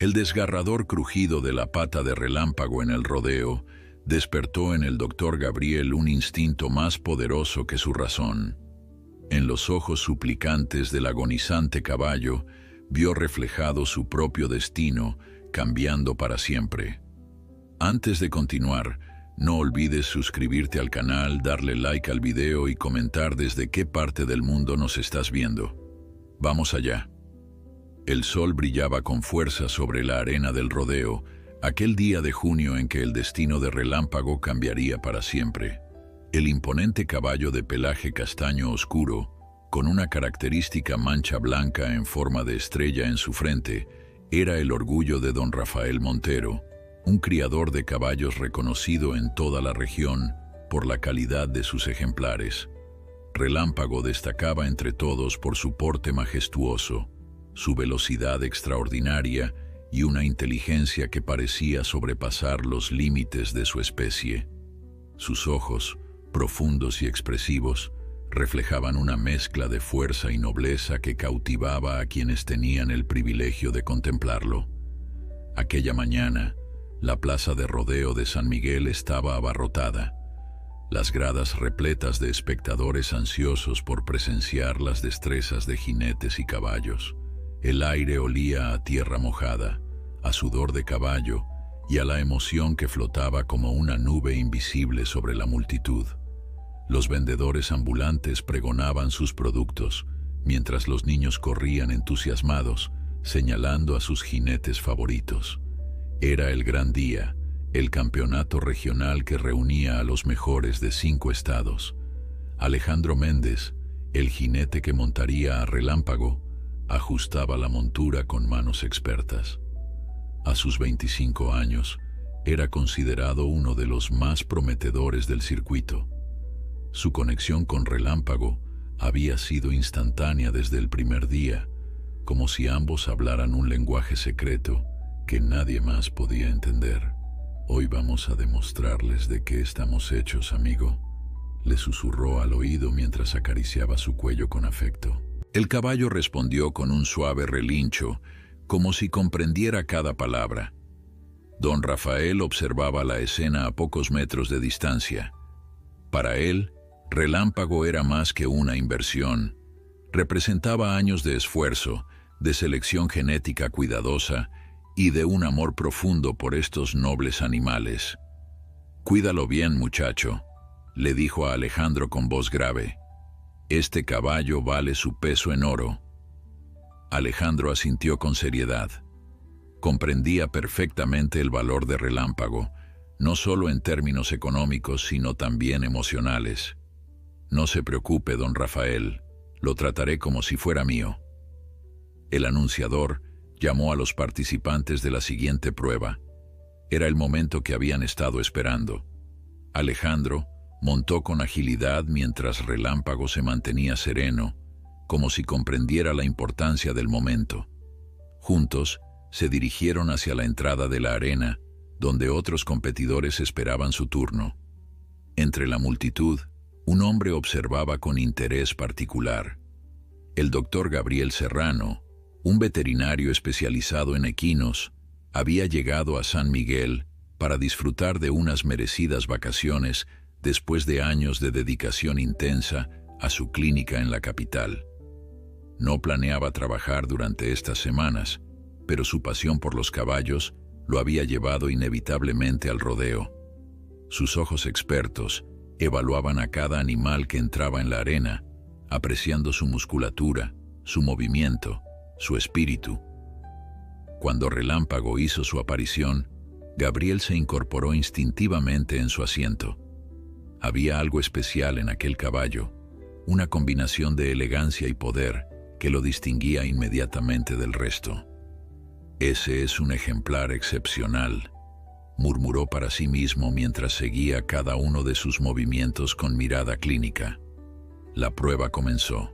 El desgarrador crujido de la pata de Relámpago en el rodeo despertó en el doctor Gabriel un instinto más poderoso que su razón. En los ojos suplicantes del agonizante caballo vio reflejado su propio destino, cambiando para siempre. Antes de continuar, no olvides suscribirte al canal, darle like al video y comentar desde qué parte del mundo nos estás viendo. Vamos allá. El sol brillaba con fuerza sobre la arena del rodeo, aquel día de junio en que el destino de Relámpago cambiaría para siempre. El imponente caballo de pelaje castaño oscuro, con una característica mancha blanca en forma de estrella en su frente, era el orgullo de don Rafael Montero, un criador de caballos reconocido en toda la región por la calidad de sus ejemplares. Relámpago destacaba entre todos por su porte majestuoso, su velocidad extraordinaria y una inteligencia que parecía sobrepasar los límites de su especie. Sus ojos, profundos y expresivos, reflejaban una mezcla de fuerza y nobleza que cautivaba a quienes tenían el privilegio de contemplarlo. Aquella mañana, la plaza de rodeo de San Miguel estaba abarrotada, las gradas repletas de espectadores ansiosos por presenciar las destrezas de jinetes y caballos. El aire olía a tierra mojada, a sudor de caballo y a la emoción que flotaba como una nube invisible sobre la multitud. Los vendedores ambulantes pregonaban sus productos, mientras los niños corrían entusiasmados, señalando a sus jinetes favoritos. Era el gran día, el campeonato regional que reunía a los mejores de 5 estados. Alejandro Méndez, el jinete que montaría a Relámpago, ajustaba la montura con manos expertas. A sus 25 años, era considerado uno de los más prometedores del circuito. Su conexión con Relámpago había sido instantánea desde el primer día, como si ambos hablaran un lenguaje secreto que nadie más podía entender. «Hoy vamos a demostrarles de qué estamos hechos, amigo», le susurró al oído mientras acariciaba su cuello con afecto. El caballo respondió con un suave relincho, como si comprendiera cada palabra. Don Rafael observaba la escena a pocos metros de distancia. Para él, Relámpago era más que una inversión. Representaba años de esfuerzo, de selección genética cuidadosa y de un amor profundo por estos nobles animales. «Cuídalo bien, muchacho», le dijo a Alejandro con voz grave. «Este caballo vale su peso en oro». Alejandro asintió con seriedad. Comprendía perfectamente el valor de Relámpago, no solo en términos económicos, sino también emocionales. «No se preocupe, don Rafael, lo trataré como si fuera mío». El anunciador llamó a los participantes de la siguiente prueba. Era el momento que habían estado esperando. Alejandro montó con agilidad mientras Relámpago se mantenía sereno, como si comprendiera la importancia del momento. Juntos se dirigieron hacia la entrada de la arena, donde otros competidores esperaban su turno. Entre la multitud, un hombre observaba con interés particular. El doctor Gabriel Serrano, un veterinario especializado en equinos, había llegado a San Miguel para disfrutar de unas merecidas vacaciones después de años de dedicación intensa a su clínica en la capital. No planeaba trabajar durante estas semanas, pero su pasión por los caballos lo había llevado inevitablemente al rodeo. Sus ojos expertos evaluaban a cada animal que entraba en la arena, apreciando su musculatura, su movimiento, su espíritu. Cuando Relámpago hizo su aparición, Gabriel se incorporó instintivamente en su asiento. Había algo especial en aquel caballo, una combinación de elegancia y poder que lo distinguía inmediatamente del resto. «Ese es un ejemplar excepcional», murmuró para sí mismo mientras seguía cada uno de sus movimientos con mirada clínica. La prueba comenzó.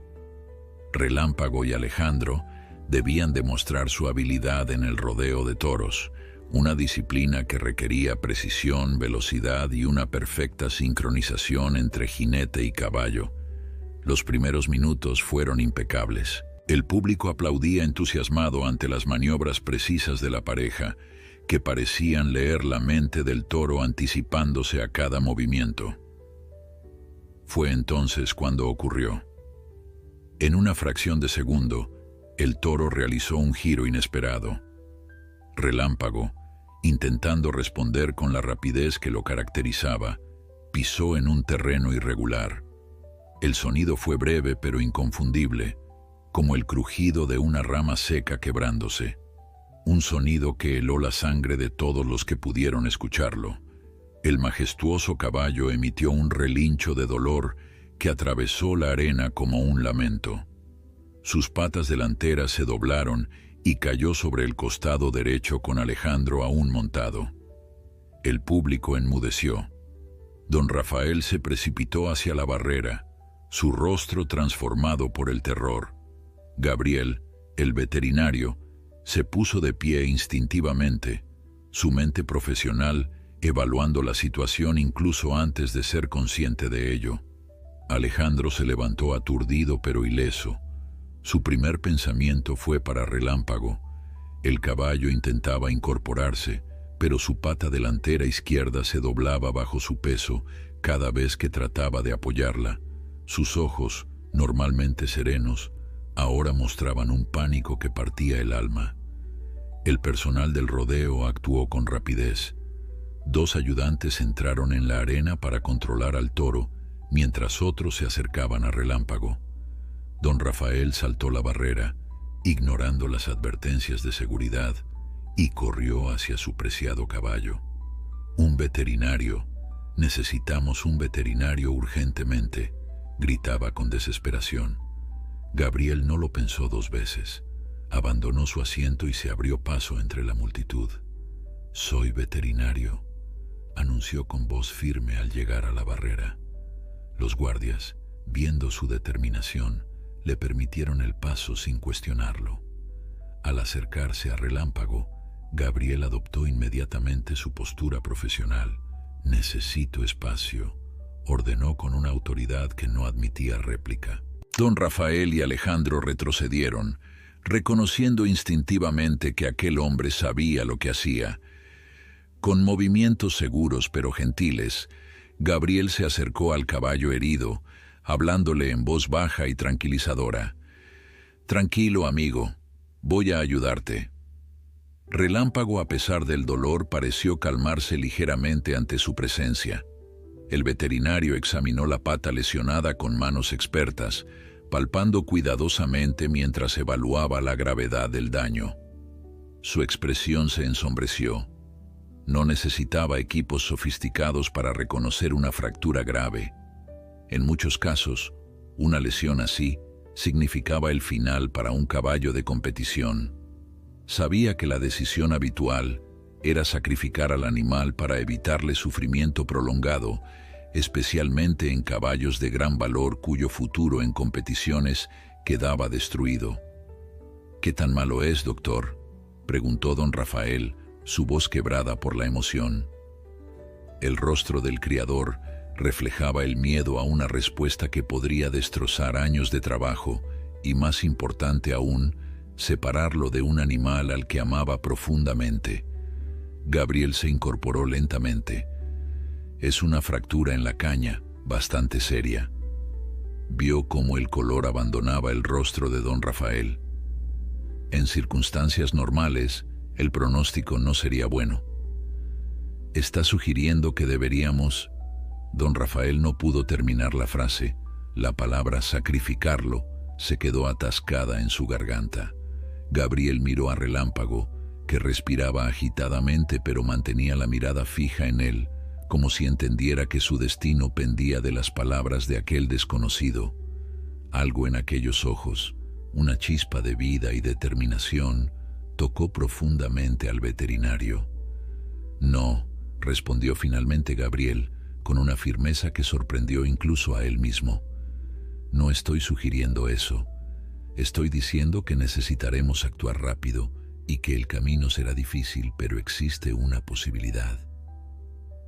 Relámpago y Alejandro debían demostrar su habilidad en el rodeo de toros, una disciplina que requería precisión, velocidad y una perfecta sincronización entre jinete y caballo. Los primeros minutos fueron impecables. El público aplaudía entusiasmado ante las maniobras precisas de la pareja, que parecían leer la mente del toro anticipándose a cada movimiento. Fue entonces cuando ocurrió. En una fracción de segundo, el toro realizó un giro inesperado. Relámpago, intentando responder con la rapidez que lo caracterizaba, pisó en un terreno irregular. El sonido fue breve pero inconfundible, como el crujido de una rama seca quebrándose. Un sonido que heló la sangre de todos los que pudieron escucharlo. El majestuoso caballo emitió un relincho de dolor que atravesó la arena como un lamento. Sus patas delanteras se doblaron y cayó sobre el costado derecho con Alejandro aún montado. El público enmudeció. Don Rafael se precipitó hacia la barrera, su rostro transformado por el terror. Gabriel, el veterinario, se puso de pie instintivamente, su mente profesional evaluando la situación incluso antes de ser consciente de ello. Alejandro se levantó aturdido pero ileso. Su primer pensamiento fue para Relámpago. El caballo intentaba incorporarse, pero su pata delantera izquierda se doblaba bajo su peso cada vez que trataba de apoyarla. Sus ojos, normalmente serenos, ahora mostraban un pánico que partía el alma. El personal del rodeo actuó con rapidez. 2 ayudantes entraron en la arena para controlar al toro, mientras otros se acercaban a Relámpago. Don Rafael saltó la barrera, ignorando las advertencias de seguridad, y corrió hacia su preciado caballo. «Un veterinario. Necesitamos un veterinario urgentemente», gritaba con desesperación. Gabriel no lo pensó 2 veces. Abandonó su asiento y se abrió paso entre la multitud. «Soy veterinario», anunció con voz firme al llegar a la barrera. Los guardias, viendo su determinación, le permitieron el paso sin cuestionarlo. Al acercarse a Relámpago, Gabriel adoptó inmediatamente su postura profesional. «Necesito espacio», ordenó con una autoridad que no admitía réplica. Don Rafael y Alejandro retrocedieron, reconociendo instintivamente que aquel hombre sabía lo que hacía. Con movimientos seguros pero gentiles, Gabriel se acercó al caballo herido, hablándole en voz baja y tranquilizadora. «Tranquilo, amigo, voy a ayudarte». Relámpago, a pesar del dolor, pareció calmarse ligeramente ante su presencia. El veterinario examinó la pata lesionada con manos expertas, palpando cuidadosamente mientras evaluaba la gravedad del daño. Su expresión se ensombreció. No necesitaba equipos sofisticados para reconocer una fractura grave. En muchos casos, una lesión así significaba el final para un caballo de competición. Sabía que la decisión habitual era sacrificar al animal para evitarle sufrimiento prolongado, especialmente en caballos de gran valor cuyo futuro en competiciones quedaba destruido. «¿Qué tan malo es, doctor?», preguntó don Rafael, su voz quebrada por la emoción. El rostro del criador reflejaba el miedo a una respuesta que podría destrozar años de trabajo y, más importante aún, separarlo de un animal al que amaba profundamente. Gabriel se incorporó lentamente. «Es una fractura en la caña, bastante seria». Vio cómo el color abandonaba el rostro de don Rafael. En circunstancias normales, el pronóstico no sería bueno. «¿Está sugiriendo que deberíamos...?» Don Rafael no pudo terminar la frase. La palabra sacrificarlo se quedó atascada en su garganta. Gabriel miró a Relámpago, que respiraba agitadamente pero mantenía la mirada fija en él, como si entendiera que su destino pendía de las palabras de aquel desconocido. Algo en aquellos ojos, una chispa de vida y determinación, tocó profundamente al veterinario. «No», respondió finalmente Gabriel, con una firmeza que sorprendió incluso a él mismo. «No estoy sugiriendo eso. Estoy diciendo que necesitaremos actuar rápido y que el camino será difícil, pero existe una posibilidad».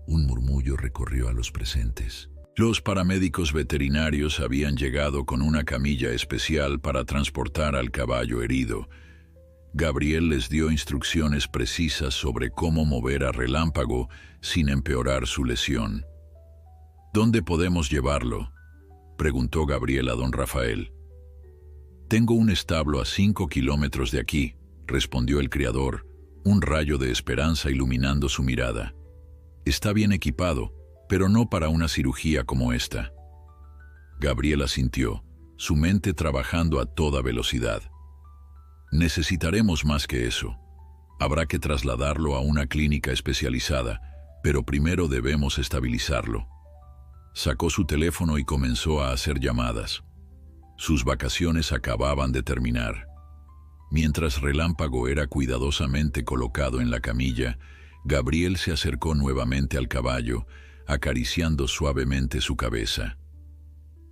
Un murmullo recorrió a los presentes. Los paramédicos veterinarios habían llegado con una camilla especial para transportar al caballo herido. Gabriel les dio instrucciones precisas sobre cómo mover a Relámpago sin empeorar su lesión. ¿Dónde podemos llevarlo?, preguntó Gabriel a don Rafael. «Tengo un establo a 5 kilómetros de aquí», respondió el criador, un rayo de esperanza iluminando su mirada. «Está bien equipado, pero no para una cirugía como esta». Gabriel asintió, su mente trabajando a toda velocidad. «Necesitaremos más que eso. Habrá que trasladarlo a una clínica especializada, pero primero debemos estabilizarlo». Sacó su teléfono y comenzó a hacer llamadas. Sus vacaciones acababan de terminar. Mientras Relámpago era cuidadosamente colocado en la camilla, Gabriel se acercó nuevamente al caballo, acariciando suavemente su cabeza.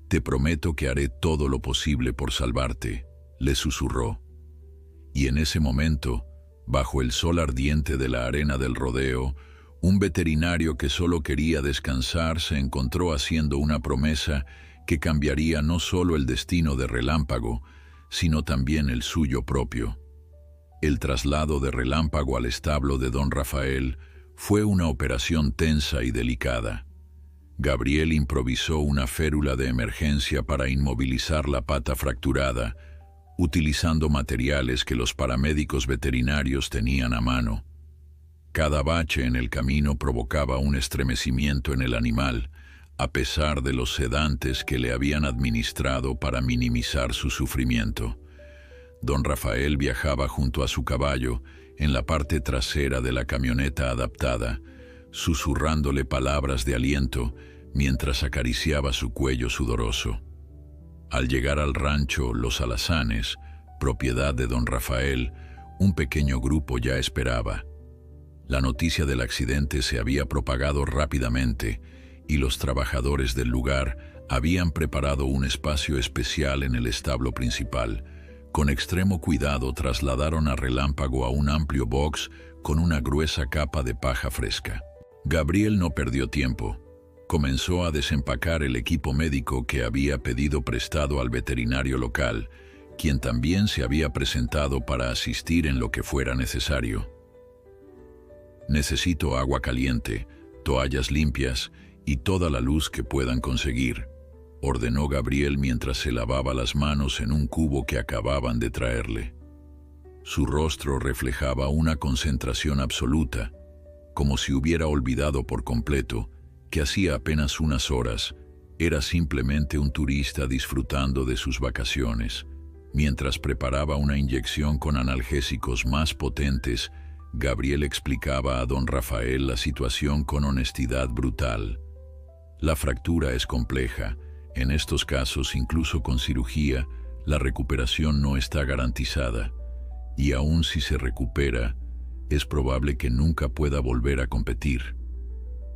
«Te prometo que haré todo lo posible por salvarte», le susurró. Y en ese momento, bajo el sol ardiente de la arena del rodeo, un veterinario que solo quería descansar se encontró haciendo una promesa que cambiaría no solo el destino de Relámpago, sino también el suyo propio. El traslado de Relámpago al establo de don Rafael fue una operación tensa y delicada. Gabriel improvisó una férula de emergencia para inmovilizar la pata fracturada, utilizando materiales que los paramédicos veterinarios tenían a mano. Cada bache en el camino provocaba un estremecimiento en el animal, a pesar de los sedantes que le habían administrado para minimizar su sufrimiento. Don Rafael viajaba junto a su caballo, en la parte trasera de la camioneta adaptada, susurrándole palabras de aliento mientras acariciaba su cuello sudoroso. Al llegar al rancho Los Alazanes, propiedad de don Rafael, un pequeño grupo ya esperaba. La noticia del accidente se había propagado rápidamente y los trabajadores del lugar habían preparado un espacio especial en el establo principal. Con extremo cuidado trasladaron a Relámpago a un amplio box con una gruesa capa de paja fresca. Gabriel no perdió tiempo. Comenzó a desempacar el equipo médico que había pedido prestado al veterinario local, quien también se había presentado para asistir en lo que fuera necesario. «Necesito agua caliente, toallas limpias y toda la luz que puedan conseguir», ordenó Gabriel mientras se lavaba las manos en un cubo que acababan de traerle. Su rostro reflejaba una concentración absoluta, como si hubiera olvidado por completo que hacía apenas unas horas era simplemente un turista disfrutando de sus vacaciones. Mientras preparaba una inyección con analgésicos más potentes, Gabriel explicaba a don Rafael la situación con honestidad brutal. «La fractura es compleja. En estos casos, incluso con cirugía, la recuperación no está garantizada. Y aun si se recupera, es probable que nunca pueda volver a competir».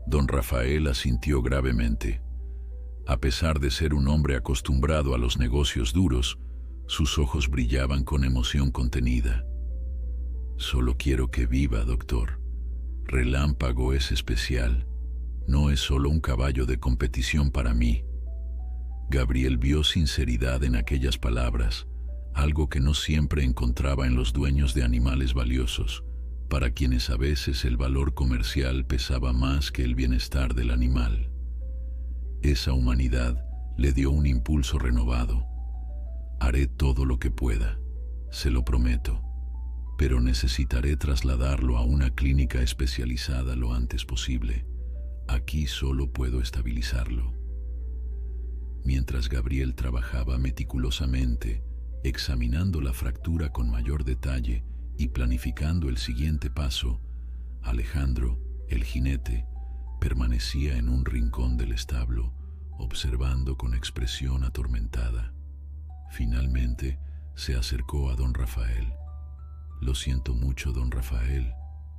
Don Rafael asintió gravemente. A pesar de ser un hombre acostumbrado a los negocios duros, sus ojos brillaban con emoción contenida. «Solo quiero que viva, doctor. Relámpago es especial. No es solo un caballo de competición para mí». Gabriel vio sinceridad en aquellas palabras, algo que no siempre encontraba en los dueños de animales valiosos, para quienes a veces el valor comercial pesaba más que el bienestar del animal. Esa humanidad le dio un impulso renovado. «Haré todo lo que pueda, se lo prometo, pero necesitaré trasladarlo a una clínica especializada lo antes posible. Aquí solo puedo estabilizarlo». Mientras Gabriel trabajaba meticulosamente, examinando la fractura con mayor detalle y planificando el siguiente paso, Alejandro, el jinete, permanecía en un rincón del establo, observando con expresión atormentada. Finalmente, se acercó a don Rafael. «Lo siento mucho, don Rafael»,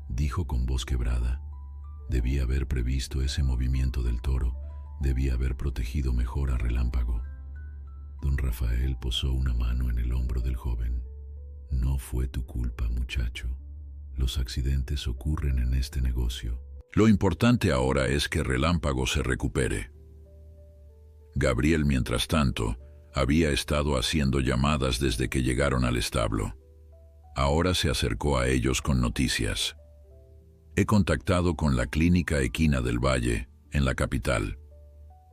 dijo con voz quebrada. «Debía haber previsto ese movimiento del toro. Debía haber protegido mejor a Relámpago». Don Rafael posó una mano en el hombro del joven. «No fue tu culpa, muchacho. Los accidentes ocurren en este negocio. Lo importante ahora es que Relámpago se recupere». Gabriel, mientras tanto, había estado haciendo llamadas desde que llegaron al establo. Ahora se acercó a ellos con noticias. He contactado con la Clínica Equina del Valle, en la capital.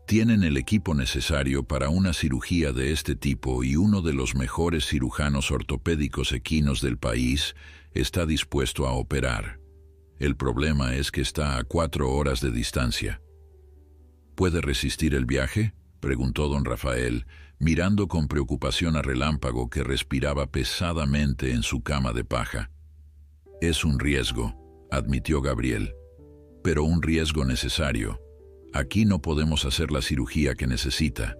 Tienen el equipo necesario para una cirugía de este tipo y uno de los mejores cirujanos ortopédicos equinos del país está dispuesto a operar. El problema es que está a 4 horas de distancia. ¿Puede resistir el viaje?, preguntó don Rafael, mirando con preocupación a Relámpago, que respiraba pesadamente en su cama de paja. Es un riesgo, admitió Gabriel, pero un riesgo necesario. Aquí no podemos hacer la cirugía que necesita.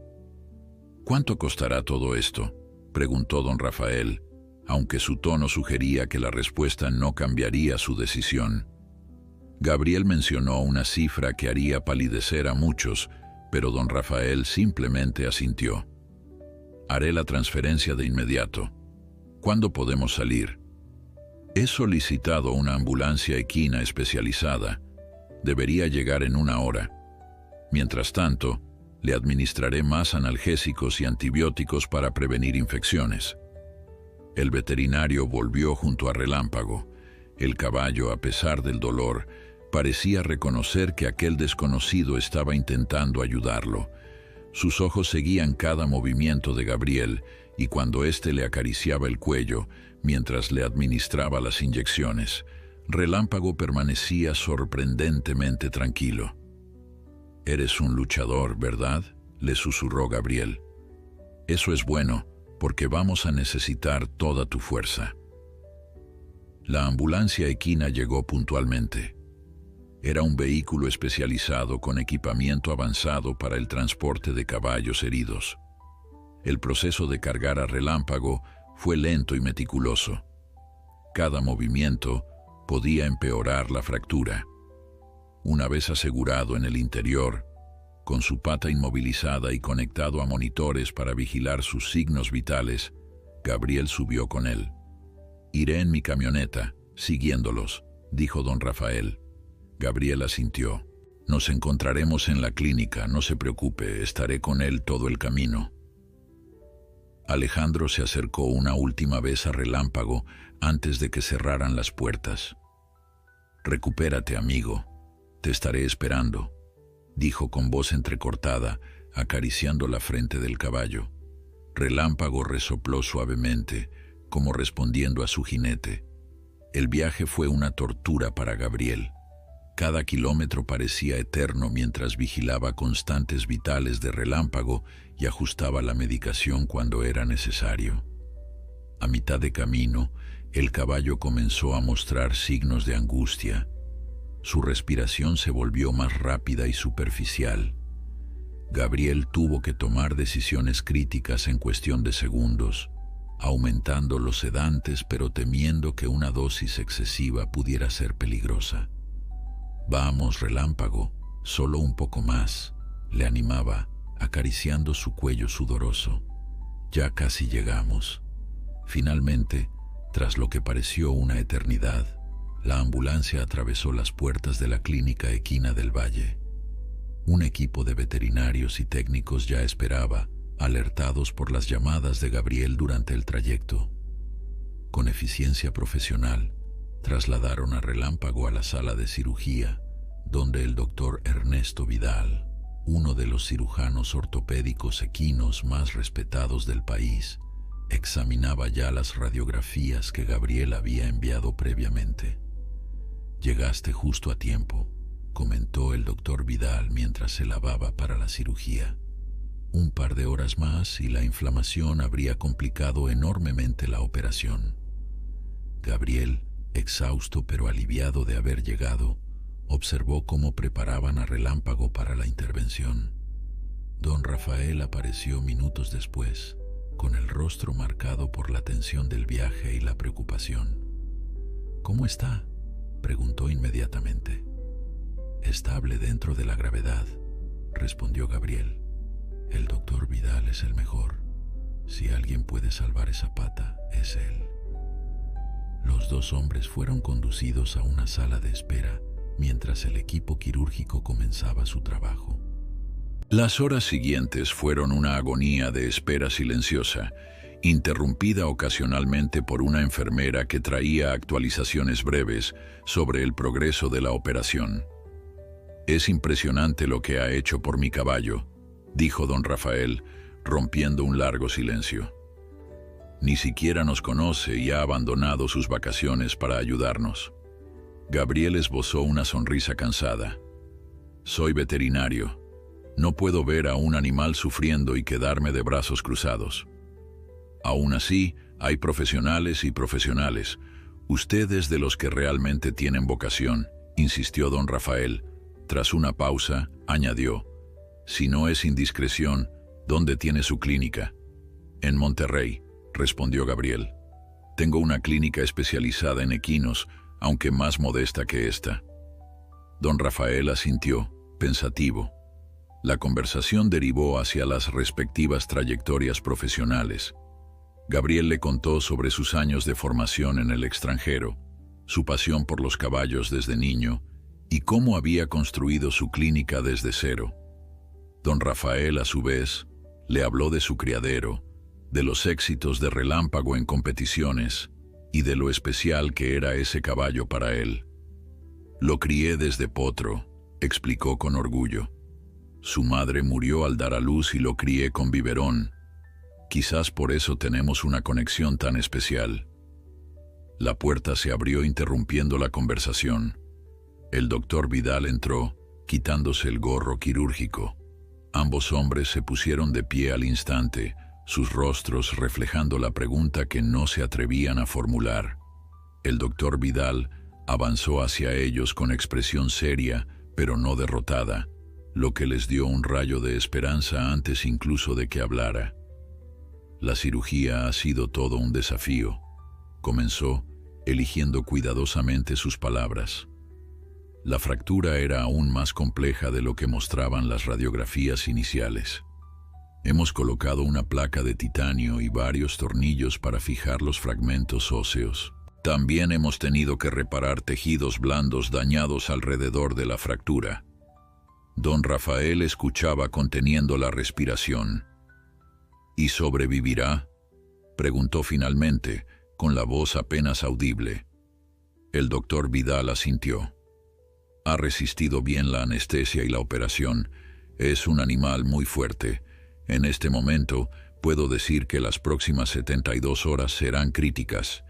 ¿Cuánto costará todo esto?, preguntó don Rafael, aunque su tono sugería que la respuesta no cambiaría su decisión. Gabriel mencionó una cifra que haría palidecer a muchos, pero don Rafael simplemente asintió. Haré la transferencia de inmediato. ¿Cuándo podemos salir? He solicitado una ambulancia equina especializada. Debería llegar en 1 hora. Mientras tanto, le administraré más analgésicos y antibióticos para prevenir infecciones. El veterinario volvió junto a Relámpago. El caballo, a pesar del dolor, parecía reconocer que aquel desconocido estaba intentando ayudarlo. Sus ojos seguían cada movimiento de Gabriel, y cuando éste le acariciaba el cuello, mientras le administraba las inyecciones, Relámpago permanecía sorprendentemente tranquilo. «Eres un luchador, ¿verdad?», le susurró Gabriel. «Eso es bueno, porque vamos a necesitar toda tu fuerza». La ambulancia equina llegó puntualmente. Era un vehículo especializado con equipamiento avanzado para el transporte de caballos heridos. El proceso de cargar a Relámpago fue lento y meticuloso. Cada movimiento podía empeorar la fractura. Una vez asegurado en el interior, con su pata inmovilizada y conectado a monitores para vigilar sus signos vitales, Gabriel subió con él. «Iré en mi camioneta, siguiéndolos», dijo don Rafael. Gabriel asintió. «Nos encontraremos en la clínica, no se preocupe, estaré con él todo el camino». Alejandro se acercó una última vez a Relámpago antes de que cerraran las puertas. «Recupérate, amigo. Te estaré esperando», dijo con voz entrecortada, acariciando la frente del caballo. Relámpago resopló suavemente, como respondiendo a su jinete. El viaje fue una tortura para Gabriel. Cada kilómetro parecía eterno mientras vigilaba constantes vitales de Relámpago y ajustaba la medicación cuando era necesario. A mitad de camino, el caballo comenzó a mostrar signos de angustia. Su respiración se volvió más rápida y superficial. Gabriel tuvo que tomar decisiones críticas en cuestión de segundos, aumentando los sedantes pero temiendo que una dosis excesiva pudiera ser peligrosa. «Vamos, Relámpago, solo un poco más», le animaba, acariciando su cuello sudoroso. «Ya casi llegamos». Finalmente, tras lo que pareció una eternidad, la ambulancia atravesó las puertas de la Clínica Equina del Valle. Un equipo de veterinarios y técnicos ya esperaba, alertados por las llamadas de Gabriel durante el trayecto. Con eficiencia profesional, trasladaron a Relámpago a la sala de cirugía, donde el doctor Ernesto Vidal, uno de los cirujanos ortopédicos equinos más respetados del país, examinaba ya las radiografías que Gabriel había enviado previamente. «Llegaste justo a tiempo», comentó el doctor Vidal mientras se lavaba para la cirugía. Un par de horas más y la inflamación habría complicado enormemente la operación. Gabriel, exhausto pero aliviado de haber llegado, observó cómo preparaban a Relámpago para la intervención. Don Rafael apareció minutos después, con el rostro marcado por la tensión del viaje y la preocupación. «¿Cómo está?», preguntó inmediatamente. «Estable dentro de la gravedad», respondió Gabriel. «El doctor Vidal es el mejor. Si alguien puede salvar esa pata, es él». Los dos hombres fueron conducidos a una sala de espera mientras el equipo quirúrgico comenzaba su trabajo. Las horas siguientes fueron una agonía de espera silenciosa, interrumpida ocasionalmente por una enfermera que traía actualizaciones breves sobre el progreso de la operación. «Es impresionante lo que ha hecho por mi caballo», dijo don Rafael, rompiendo un largo silencio. «Ni siquiera nos conoce y ha abandonado sus vacaciones para ayudarnos». Gabriel esbozó una sonrisa cansada. «Soy veterinario. No puedo ver a un animal sufriendo y quedarme de brazos cruzados. Aún así, hay profesionales y profesionales. Usted es de los que realmente tienen vocación», insistió don Rafael. Tras una pausa, añadió: «Si no es indiscreción, ¿dónde tiene su clínica?» «En Monterrey», respondió Gabriel. «Tengo una clínica especializada en equinos, aunque más modesta que esta». Don Rafael asintió, pensativo. La conversación derivó hacia las respectivas trayectorias profesionales. Gabriel le contó sobre sus años de formación en el extranjero, su pasión por los caballos desde niño y cómo había construido su clínica desde cero. Don Rafael, a su vez, le habló de su criadero, de los éxitos de Relámpago en competiciones y de lo especial que era ese caballo para él. «Lo crié desde potro», explicó con orgullo. «Su madre murió al dar a luz y lo crié con biberón. Quizás por eso tenemos una conexión tan especial». La puerta se abrió interrumpiendo la conversación. El doctor Vidal entró, quitándose el gorro quirúrgico. Ambos hombres se pusieron de pie al instante, sus rostros reflejando la pregunta que no se atrevían a formular. El doctor Vidal avanzó hacia ellos con expresión seria, pero no derrotada, lo que les dio un rayo de esperanza antes incluso de que hablara. «La cirugía ha sido todo un desafío», comenzó, eligiendo cuidadosamente sus palabras. La fractura era aún más compleja de lo que mostraban las radiografías iniciales. Hemos colocado una placa de titanio y varios tornillos para fijar los fragmentos óseos. También hemos tenido que reparar tejidos blandos dañados alrededor de la fractura. Don Rafael escuchaba conteniendo la respiración. «¿Y sobrevivirá?», preguntó finalmente, con la voz apenas audible. El doctor Vidal asintió. «Ha resistido bien la anestesia y la operación. Es un animal muy fuerte. En este momento, puedo decir que las próximas 72 horas serán críticas.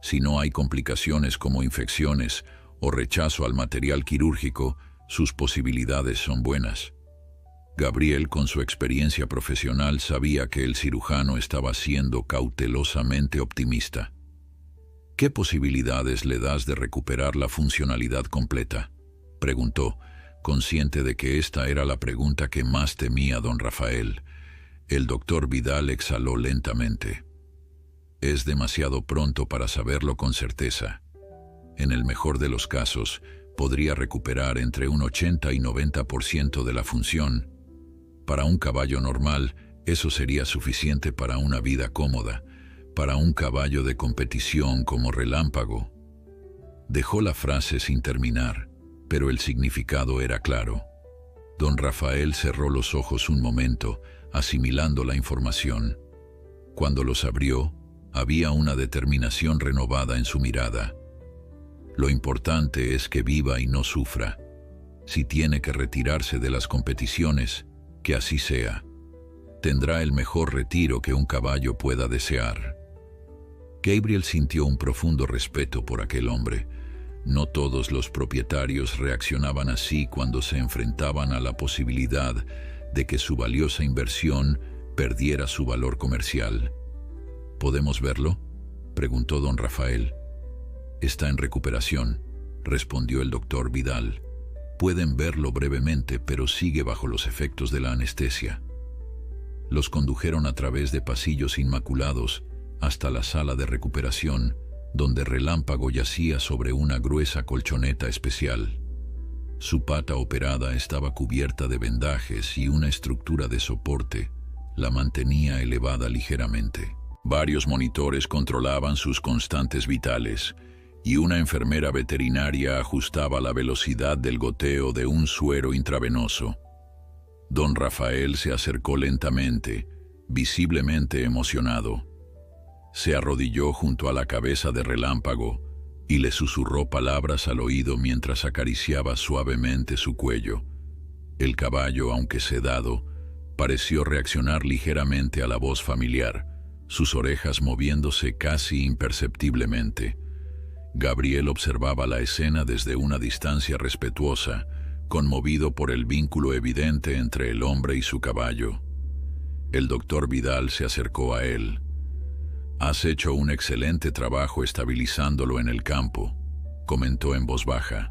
Si no hay complicaciones como infecciones o rechazo al material quirúrgico, sus posibilidades son buenas». Gabriel, con su experiencia profesional, sabía que el cirujano estaba siendo cautelosamente optimista. «¿Qué posibilidades le das de recuperar la funcionalidad completa?», preguntó, consciente de que esta era la pregunta que más temía don Rafael. El doctor Vidal exhaló lentamente. «Es demasiado pronto para saberlo con certeza. En el mejor de los casos, podría recuperar entre un 80 y 90% de la función. Para un caballo normal, eso sería suficiente para una vida cómoda. Para un caballo de competición como Relámpago». Dejó la frase sin terminar, pero el significado era claro. Don Rafael cerró los ojos un momento, asimilando la información. Cuando los abrió, había una determinación renovada en su mirada. «Lo importante es que viva y no sufra. Si tiene que retirarse de las competiciones, que así sea. Tendrá el mejor retiro que un caballo pueda desear». Gabriel sintió un profundo respeto por aquel hombre. No todos los propietarios reaccionaban así cuando se enfrentaban a la posibilidad de que su valiosa inversión perdiera su valor comercial. «¿Podemos verlo?», preguntó don Rafael. «Está en recuperación», respondió el doctor Vidal. «Pueden verlo brevemente, pero sigue bajo los efectos de la anestesia». Los condujeron a través de pasillos inmaculados hasta la sala de recuperación, donde Relámpago yacía sobre una gruesa colchoneta especial. Su pata operada estaba cubierta de vendajes y una estructura de soporte la mantenía elevada ligeramente. Varios monitores controlaban sus constantes vitales y una enfermera veterinaria ajustaba la velocidad del goteo de un suero intravenoso. Don Rafael se acercó lentamente, visiblemente emocionado. Se arrodilló junto a la cabeza de Relámpago y le susurró palabras al oído mientras acariciaba suavemente su cuello. El caballo, aunque sedado, pareció reaccionar ligeramente a la voz familiar, sus orejas moviéndose casi imperceptiblemente. Gabriel observaba la escena desde una distancia respetuosa, conmovido por el vínculo evidente entre el hombre y su caballo. El doctor Vidal se acercó a él. «Has hecho un excelente trabajo estabilizándolo en el campo», comentó en voz baja.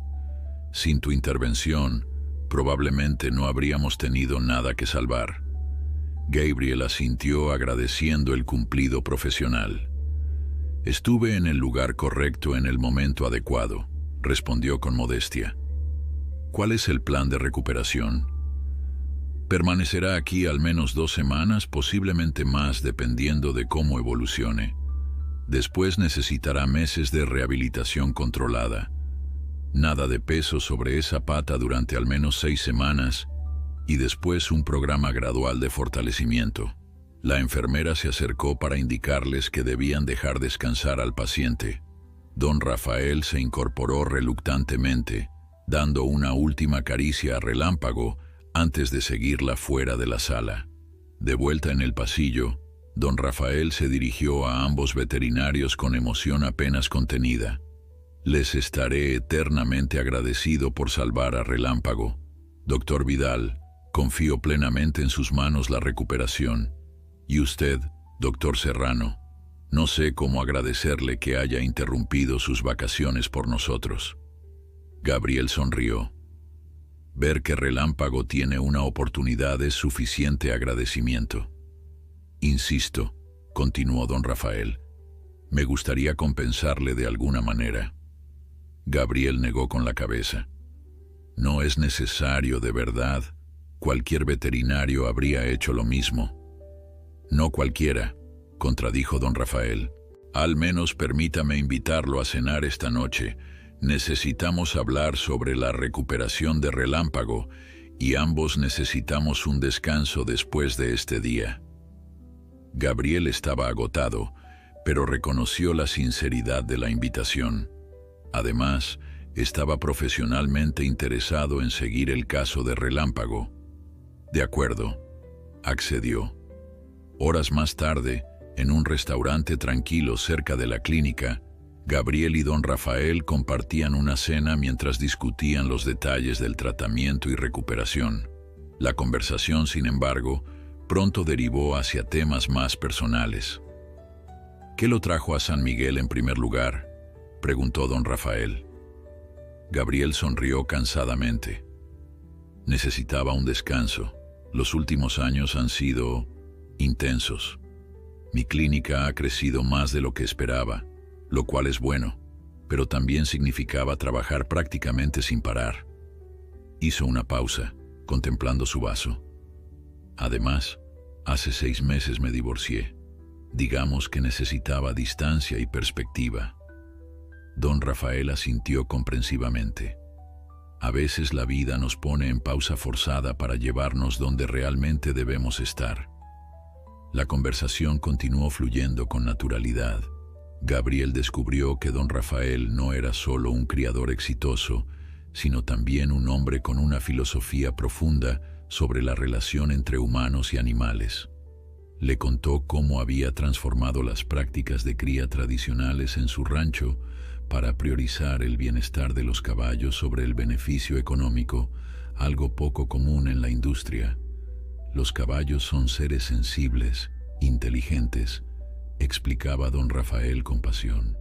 «Sin tu intervención, probablemente no habríamos tenido nada que salvar». Gabriel asintió agradeciendo el cumplido profesional. «Estuve en el lugar correcto en el momento adecuado», respondió con modestia. «¿Cuál es el plan de recuperación?» «Permanecerá aquí al menos 2 semanas, posiblemente más dependiendo de cómo evolucione. Después necesitará meses de rehabilitación controlada. Nada de peso sobre esa pata durante al menos 6 semanas y después un programa gradual de fortalecimiento». La enfermera se acercó para indicarles que debían dejar descansar al paciente. Don Rafael se incorporó reluctantemente, dando una última caricia a Relámpago antes de seguirla fuera de la sala. De vuelta en el pasillo, don Rafael se dirigió a ambos veterinarios con emoción apenas contenida. «Les estaré eternamente agradecido por salvar a Relámpago. Doctor Vidal, confío plenamente en sus manos la recuperación. Y usted, doctor Serrano, no sé cómo agradecerle que haya interrumpido sus vacaciones por nosotros». Gabriel sonrió. Ver que Relámpago tiene una oportunidad es suficiente agradecimiento. «Insisto», continuó don Rafael, «me gustaría compensarle de alguna manera». Gabriel negó con la cabeza. «No es necesario, de verdad. Cualquier veterinario habría hecho lo mismo». «No cualquiera», contradijo don Rafael. «Al menos permítame invitarlo a cenar esta noche. Necesitamos hablar sobre la recuperación de Relámpago y ambos necesitamos un descanso después de este día». Gabriel estaba agotado, pero reconoció la sinceridad de la invitación. Además, estaba profesionalmente interesado en seguir el caso de Relámpago. «De acuerdo», accedió. Horas más tarde, en un restaurante tranquilo cerca de la clínica, Gabriel y don Rafael compartían una cena mientras discutían los detalles del tratamiento y recuperación. La conversación, sin embargo, pronto derivó hacia temas más personales. «¿Qué lo trajo a San Miguel en primer lugar?», preguntó don Rafael. Gabriel sonrió cansadamente. «Necesitaba un descanso. Los últimos años han sido intensos. Mi clínica ha crecido más de lo que esperaba, lo cual es bueno, pero también significaba trabajar prácticamente sin parar». Hizo una pausa, contemplando su vaso. «Además, hace 6 meses me divorcié. Digamos que necesitaba distancia y perspectiva». Don Rafael asintió comprensivamente. A veces la vida nos pone en pausa forzada para llevarnos donde realmente debemos estar. La conversación continuó fluyendo con naturalidad. Gabriel descubrió que don Rafael no era solo un criador exitoso, sino también un hombre con una filosofía profunda sobre la relación entre humanos y animales. Le contó cómo había transformado las prácticas de cría tradicionales en su rancho para priorizar el bienestar de los caballos sobre el beneficio económico, algo poco común en la industria. «Los caballos son seres sensibles, inteligentes», explicaba don Rafael con pasión.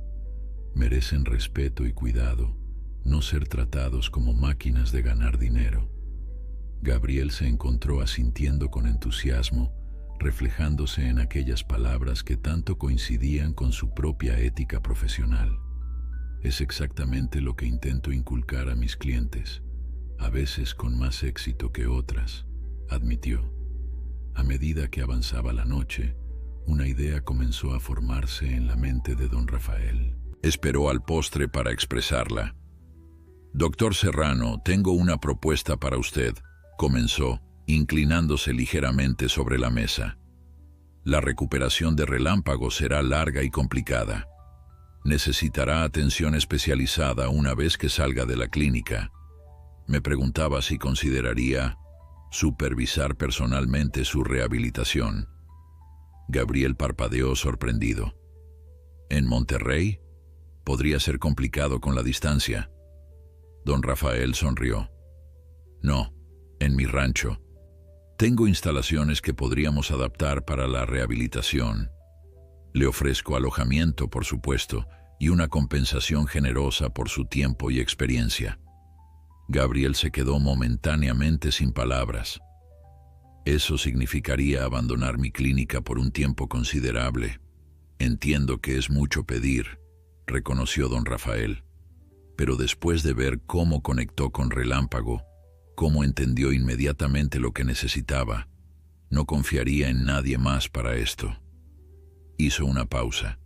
«Merecen respeto y cuidado, no ser tratados como máquinas de ganar dinero». Gabriel se encontró asintiendo con entusiasmo, reflejándose en aquellas palabras que tanto coincidían con su propia ética profesional. «Es exactamente lo que intento inculcar a mis clientes, a veces con más éxito que otras», admitió. A medida que avanzaba la noche, una idea comenzó a formarse en la mente de don Rafael. Esperó al postre para expresarla. «Doctor Serrano, tengo una propuesta para usted», comenzó, inclinándose ligeramente sobre la mesa. La recuperación de Relámpago será larga y complicada. Necesitará atención especializada una vez que salga de la clínica. Me preguntaba si consideraría supervisar personalmente su rehabilitación. Gabriel parpadeó sorprendido. ¿En Monterrey? Podría ser complicado con la distancia. Don Rafael sonrió. No, en mi rancho. Tengo instalaciones que podríamos adaptar para la rehabilitación. Le ofrezco alojamiento, por supuesto, y una compensación generosa por su tiempo y experiencia. Gabriel se quedó momentáneamente sin palabras. Eso significaría abandonar mi clínica por un tiempo considerable. Entiendo que es mucho pedir, reconoció don Rafael. Pero después de ver cómo conectó con Relámpago, cómo entendió inmediatamente lo que necesitaba, no confiaría en nadie más para esto. Hizo una pausa.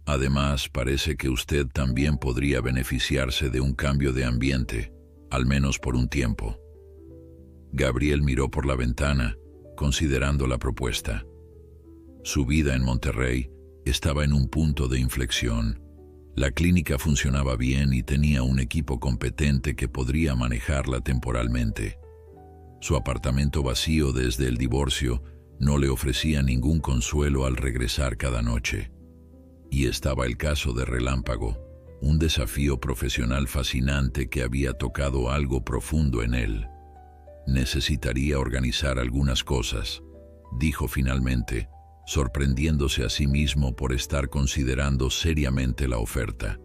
Además, parece que usted también podría beneficiarse de un cambio de ambiente, al menos por un tiempo. Gabriel miró por la ventana, considerando la propuesta. Su vida en Monterrey estaba en un punto de inflexión. La clínica funcionaba bien y tenía un equipo competente que podría manejarla temporalmente. Su apartamento vacío desde el divorcio no le ofrecía ningún consuelo al regresar cada noche. Y estaba el caso de Relámpago, un desafío profesional fascinante que había tocado algo profundo en él. Necesitaría organizar algunas cosas, dijo finalmente, sorprendiéndose a sí mismo por estar considerando seriamente la oferta.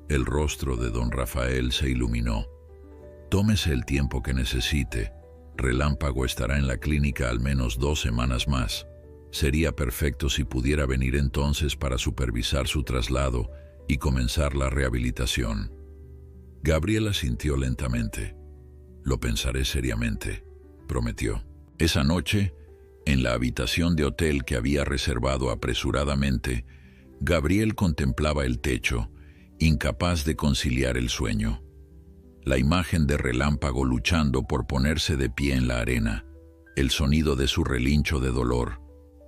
El rostro de don Rafael se iluminó. Tómese el tiempo que necesite. Relámpago estará en la clínica al menos 2 semanas más. Sería perfecto si pudiera venir entonces para supervisar su traslado y comenzar la rehabilitación. Gabriela sintió lentamente. Lo pensaré seriamente, prometió. Esa noche, en la habitación de hotel que había reservado apresuradamente, Gabriel contemplaba el techo, incapaz de conciliar el sueño. La imagen de Relámpago luchando por ponerse de pie en la arena, el sonido de su relincho de dolor,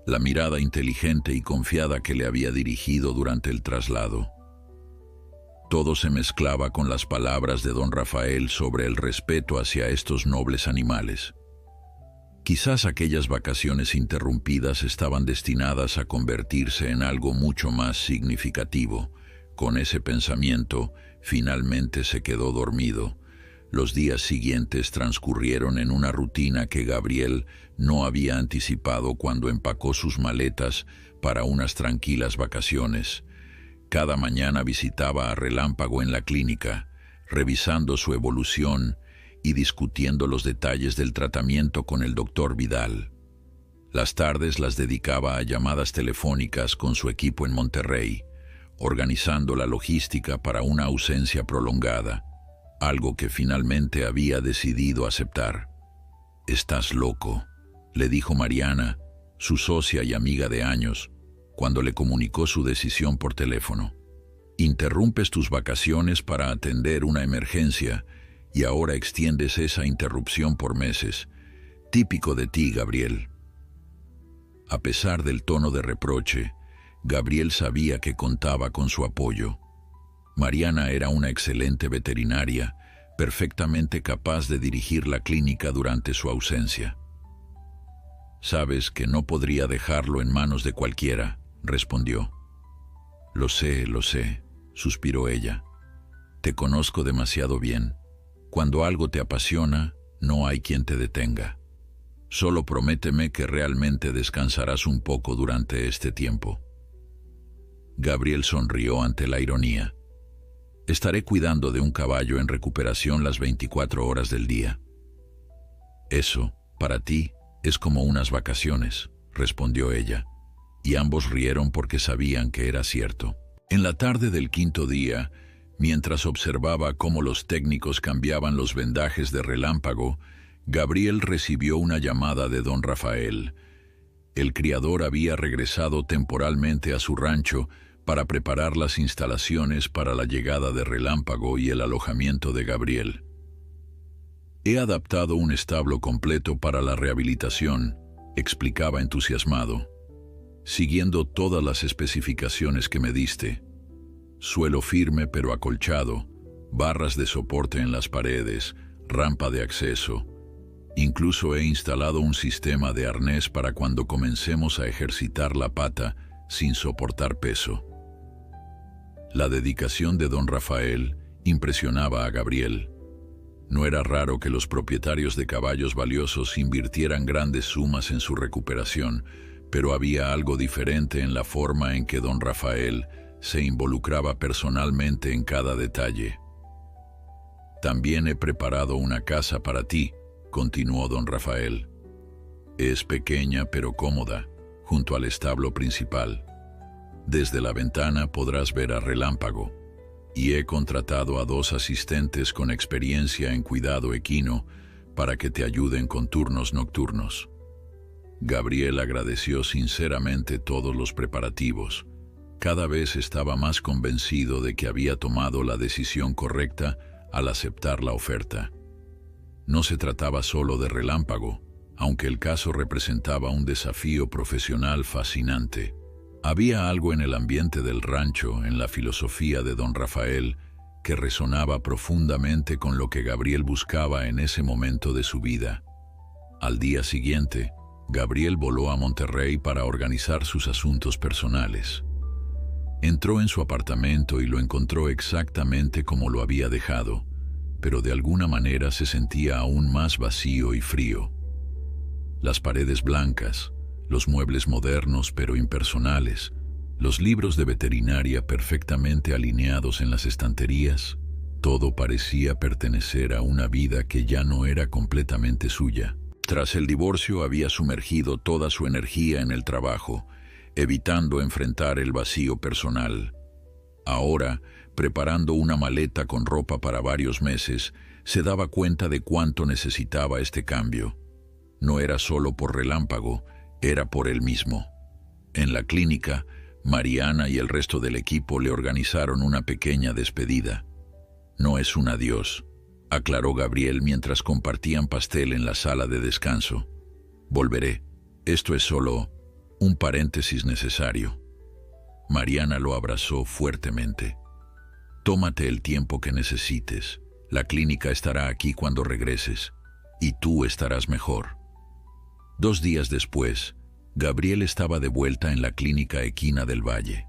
la mirada inteligente y confiada que le había dirigido durante el traslado. Todo se mezclaba con las palabras de don Rafael sobre el respeto hacia estos nobles animales. Quizás aquellas vacaciones interrumpidas estaban destinadas a convertirse en algo mucho más significativo. Con ese pensamiento, finalmente se quedó dormido. Los días siguientes transcurrieron en una rutina que Gabriel no había anticipado cuando empacó sus maletas para unas tranquilas vacaciones. Cada mañana visitaba a Relámpago en la clínica, revisando su evolución y discutiendo los detalles del tratamiento con el doctor Vidal. Las tardes las dedicaba a llamadas telefónicas con su equipo en Monterrey, organizando la logística para una ausencia prolongada, algo que finalmente había decidido aceptar. «Estás loco», le dijo Mariana, su socia y amiga de años, cuando le comunicó su decisión por teléfono. «Interrumpes tus vacaciones para atender una emergencia y ahora extiendes esa interrupción por meses. Típico de ti, Gabriel». A pesar del tono de reproche, Gabriel sabía que contaba con su apoyo. Mariana era una excelente veterinaria, perfectamente capaz de dirigir la clínica durante su ausencia. «Sabes que no podría dejarlo en manos de cualquiera», respondió. Lo sé», suspiró ella. «Te conozco demasiado bien. Cuando algo te apasiona, no hay quien te detenga. Solo prométeme que realmente descansarás un poco durante este tiempo». Gabriel sonrió ante la ironía. «Estaré cuidando de un caballo en recuperación las 24 horas del día». «Eso, para ti, es como unas vacaciones», respondió ella, y ambos rieron porque sabían que era cierto. En la tarde del 5º día, mientras observaba cómo los técnicos cambiaban los vendajes de Relámpago, Gabriel recibió una llamada de don Rafael. El criador había regresado temporalmente a su rancho para preparar las instalaciones para la llegada de Relámpago y el alojamiento de Gabriel. He adaptado un establo completo para la rehabilitación, explicaba entusiasmado, siguiendo todas las especificaciones que me diste. Suelo firme pero acolchado, barras de soporte en las paredes, rampa de acceso. Incluso he instalado un sistema de arnés para cuando comencemos a ejercitar la pata sin soportar peso. La dedicación de don Rafael impresionaba a Gabriel. No era raro que los propietarios de caballos valiosos invirtieran grandes sumas en su recuperación, pero había algo diferente en la forma en que don Rafael se involucraba personalmente en cada detalle. También he preparado una casa para ti, continuó don Rafael. Es pequeña pero cómoda, junto al establo principal. Desde la ventana podrás ver a Relámpago, y he contratado a 2 asistentes con experiencia en cuidado equino para que te ayuden con turnos nocturnos. Gabriel agradeció sinceramente todos los preparativos. Cada vez estaba más convencido de que había tomado la decisión correcta al aceptar la oferta. No se trataba solo de Relámpago, aunque el caso representaba un desafío profesional fascinante. Había algo en el ambiente del rancho, en la filosofía de don Rafael, que resonaba profundamente con lo que Gabriel buscaba en ese momento de su vida. Al día siguiente, Gabriel voló a Monterrey para organizar sus asuntos personales. Entró en su apartamento y lo encontró exactamente como lo había dejado, pero de alguna manera se sentía aún más vacío y frío. Las paredes blancas, los muebles modernos pero impersonales, los libros de veterinaria perfectamente alineados en las estanterías, todo parecía pertenecer a una vida que ya no era completamente suya. Tras el divorcio había sumergido toda su energía en el trabajo, evitando enfrentar el vacío personal. Ahora, preparando una maleta con ropa para varios meses, se daba cuenta de cuánto necesitaba este cambio. No era solo por Relámpago, era por él mismo. En la clínica, Mariana y el resto del equipo le organizaron una pequeña despedida. No es un adiós, aclaró Gabriel mientras compartían pastel en la sala de descanso. Volveré. Esto es solo un paréntesis necesario. Mariana lo abrazó fuertemente. Tómate el tiempo que necesites. La clínica estará aquí cuando regreses, y tú estarás mejor. 2 días después, Gabriel estaba de vuelta en la clínica equina del Valle.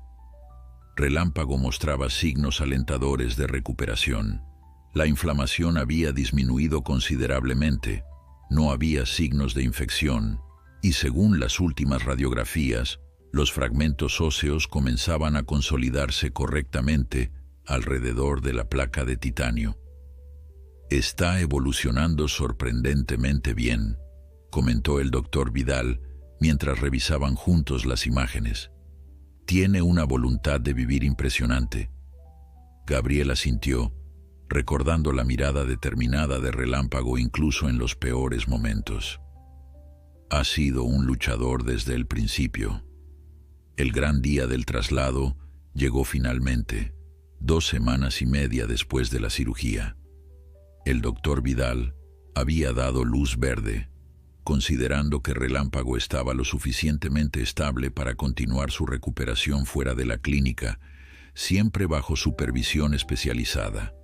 Relámpago mostraba signos alentadores de recuperación. La inflamación había disminuido considerablemente, no había signos de infección, y según las últimas radiografías, los fragmentos óseos comenzaban a consolidarse correctamente alrededor de la placa de titanio. Está evolucionando sorprendentemente bien, comentó el doctor Vidal mientras revisaban juntos las imágenes. Tiene una voluntad de vivir impresionante. Gabriel asintió, recordando la mirada determinada de Relámpago incluso en los peores momentos. Ha sido un luchador desde el principio. El gran día del traslado llegó finalmente, 2 semanas y media después de la cirugía. El doctor Vidal había dado luz verde, considerando que Relámpago estaba lo suficientemente estable para continuar su recuperación fuera de la clínica, siempre bajo supervisión especializada.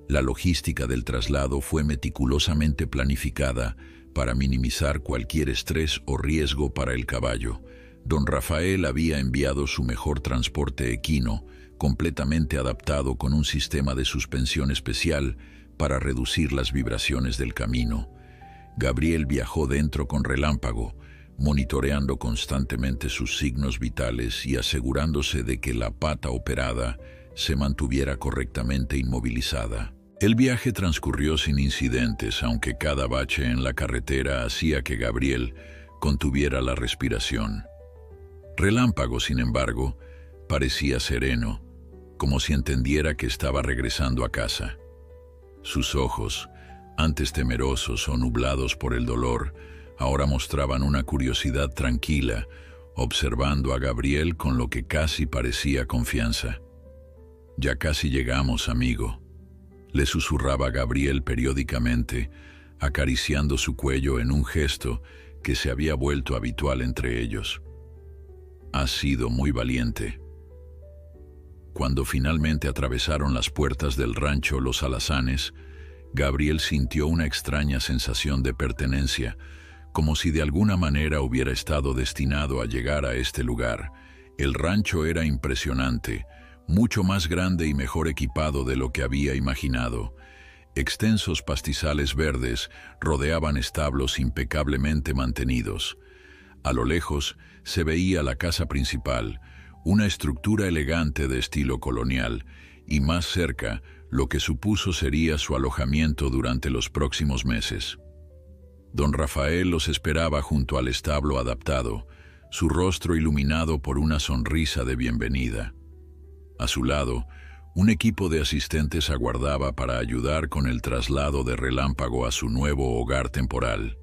La logística del traslado fue meticulosamente planificada para minimizar cualquier estrés o riesgo para el caballo. Don Rafael había enviado su mejor transporte equino, completamente adaptado con un sistema de suspensión especial para reducir las vibraciones del camino. Gabriel viajó dentro con Relámpago, monitoreando constantemente sus signos vitales y asegurándose de que la pata operada se mantuviera correctamente inmovilizada. El viaje transcurrió sin incidentes, aunque cada bache en la carretera hacía que Gabriel contuviera la respiración. Relámpago, sin embargo, parecía sereno, como si entendiera que estaba regresando a casa. Sus ojos, antes temerosos o nublados por el dolor, ahora mostraban una curiosidad tranquila, observando a Gabriel con lo que casi parecía confianza. Ya casi llegamos, amigo. le susurraba Gabriel periódicamente, acariciando su cuello en un gesto que se había vuelto habitual entre ellos. «Has sido muy valiente». Cuando finalmente atravesaron las puertas del rancho Los Alazanes, Gabriel sintió una extraña sensación de pertenencia, como si de alguna manera hubiera estado destinado a llegar a este lugar. El rancho era impresionante, mucho más grande y mejor equipado de lo que había imaginado. Extensos pastizales verdes rodeaban establos impecablemente mantenidos. A lo lejos se veía la casa principal, una estructura elegante de estilo colonial, y más cerca lo que supuso sería su alojamiento durante los próximos meses. Don Rafael los esperaba junto al establo adaptado, su rostro iluminado por una sonrisa de bienvenida. A su lado, un equipo de asistentes aguardaba para ayudar con el traslado de Relámpago a su nuevo hogar temporal.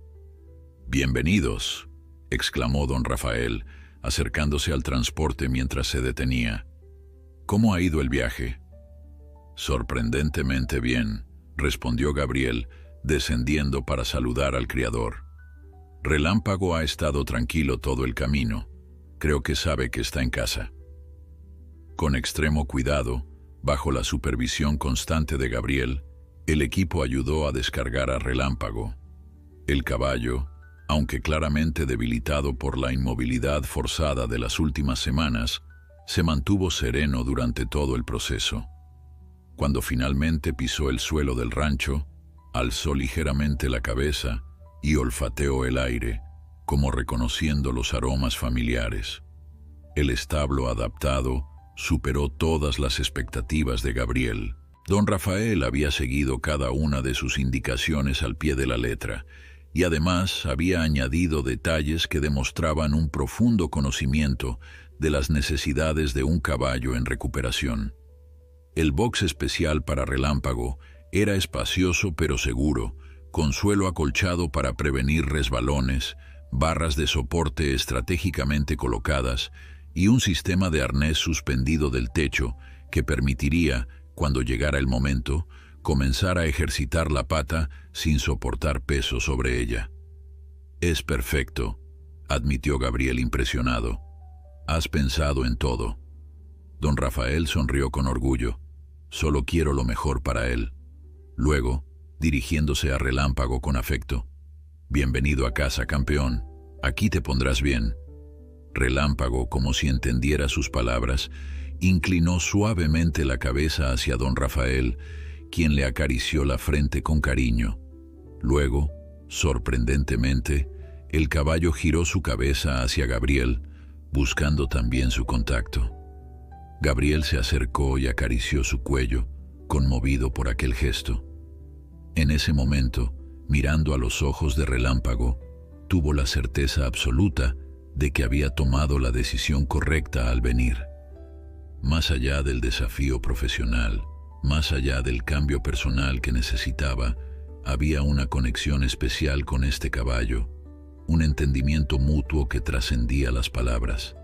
«Bienvenidos», exclamó don Rafael, acercándose al transporte mientras se detenía. «¿Cómo ha ido el viaje?» «Sorprendentemente bien», respondió Gabriel, descendiendo para saludar al criador. «Relámpago ha estado tranquilo todo el camino. Creo que sabe que está en casa». Con extremo cuidado, bajo la supervisión constante de Gabriel, el equipo ayudó a descargar a Relámpago. El caballo, aunque claramente debilitado por la inmovilidad forzada de las últimas semanas, se mantuvo sereno durante todo el proceso. Cuando finalmente pisó el suelo del rancho, alzó ligeramente la cabeza y olfateó el aire, como reconociendo los aromas familiares. El establo adaptado superó todas las expectativas de Gabriel. Don Rafael había seguido cada una de sus indicaciones al pie de la letra, y además había añadido detalles que demostraban un profundo conocimiento de las necesidades de un caballo en recuperación. El box especial para Relámpago era espacioso pero seguro, con suelo acolchado para prevenir resbalones, barras de soporte estratégicamente colocadas y un sistema de arnés suspendido del techo que permitiría, cuando llegara el momento, comenzar a ejercitar la pata sin soportar peso sobre ella. «Es perfecto», admitió Gabriel impresionado. «Has pensado en todo». Don Rafael sonrió con orgullo. «Solo quiero lo mejor para él». Luego, dirigiéndose a Relámpago con afecto: «Bienvenido a casa, campeón. Aquí te pondrás bien». Relámpago, como si entendiera sus palabras, inclinó suavemente la cabeza hacia don Rafael, quien le acarició la frente con cariño. Luego, sorprendentemente, el caballo giró su cabeza hacia Gabriel, buscando también su contacto. Gabriel se acercó y acarició su cuello, conmovido por aquel gesto. En ese momento, mirando a los ojos de Relámpago, tuvo la certeza absoluta de que había tomado la decisión correcta al venir. Más allá del desafío profesional, más allá del cambio personal que necesitaba, había una conexión especial con este caballo, un entendimiento mutuo que trascendía las palabras.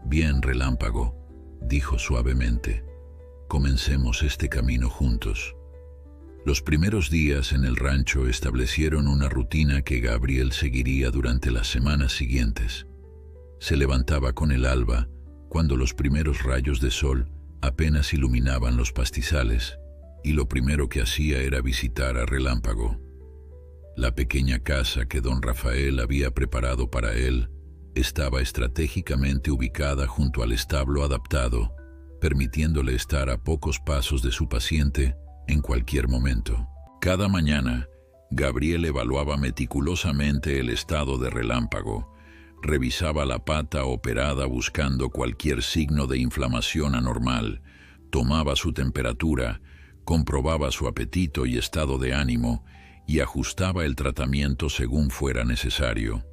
«Bien, Relámpago», dijo suavemente, «comencemos este camino juntos». Los primeros días en el rancho establecieron una rutina que Gabriel seguiría durante las semanas siguientes. Se levantaba con el alba, cuando los primeros rayos de sol apenas iluminaban los pastizales, y lo primero que hacía era visitar a Relámpago. La pequeña casa que don Rafael había preparado para él estaba estratégicamente ubicada junto al establo adaptado, permitiéndole estar a pocos pasos de su paciente en cualquier momento. Cada mañana, Gabriel evaluaba meticulosamente el estado de Relámpago, revisaba la pata operada buscando cualquier signo de inflamación anormal, tomaba su temperatura, comprobaba su apetito y estado de ánimo y ajustaba el tratamiento según fuera necesario.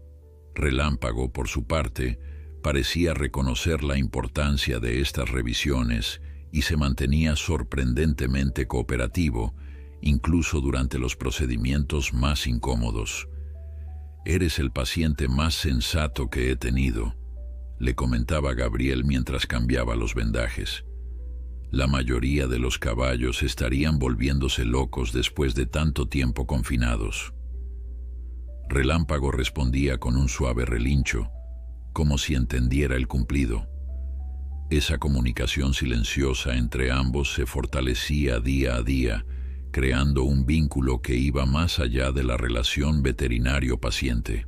Relámpago, por su parte, parecía reconocer la importancia de estas revisiones y se mantenía sorprendentemente cooperativo, incluso durante los procedimientos más incómodos. «Eres el paciente más sensato que he tenido», le comentaba Gabriel mientras cambiaba los vendajes. La mayoría de los caballos estarían volviéndose locos después de tanto tiempo confinados. Relámpago respondía con un suave relincho, como si entendiera el cumplido. Esa comunicación silenciosa entre ambos se fortalecía día a día, creando un vínculo que iba más allá de la relación veterinario-paciente.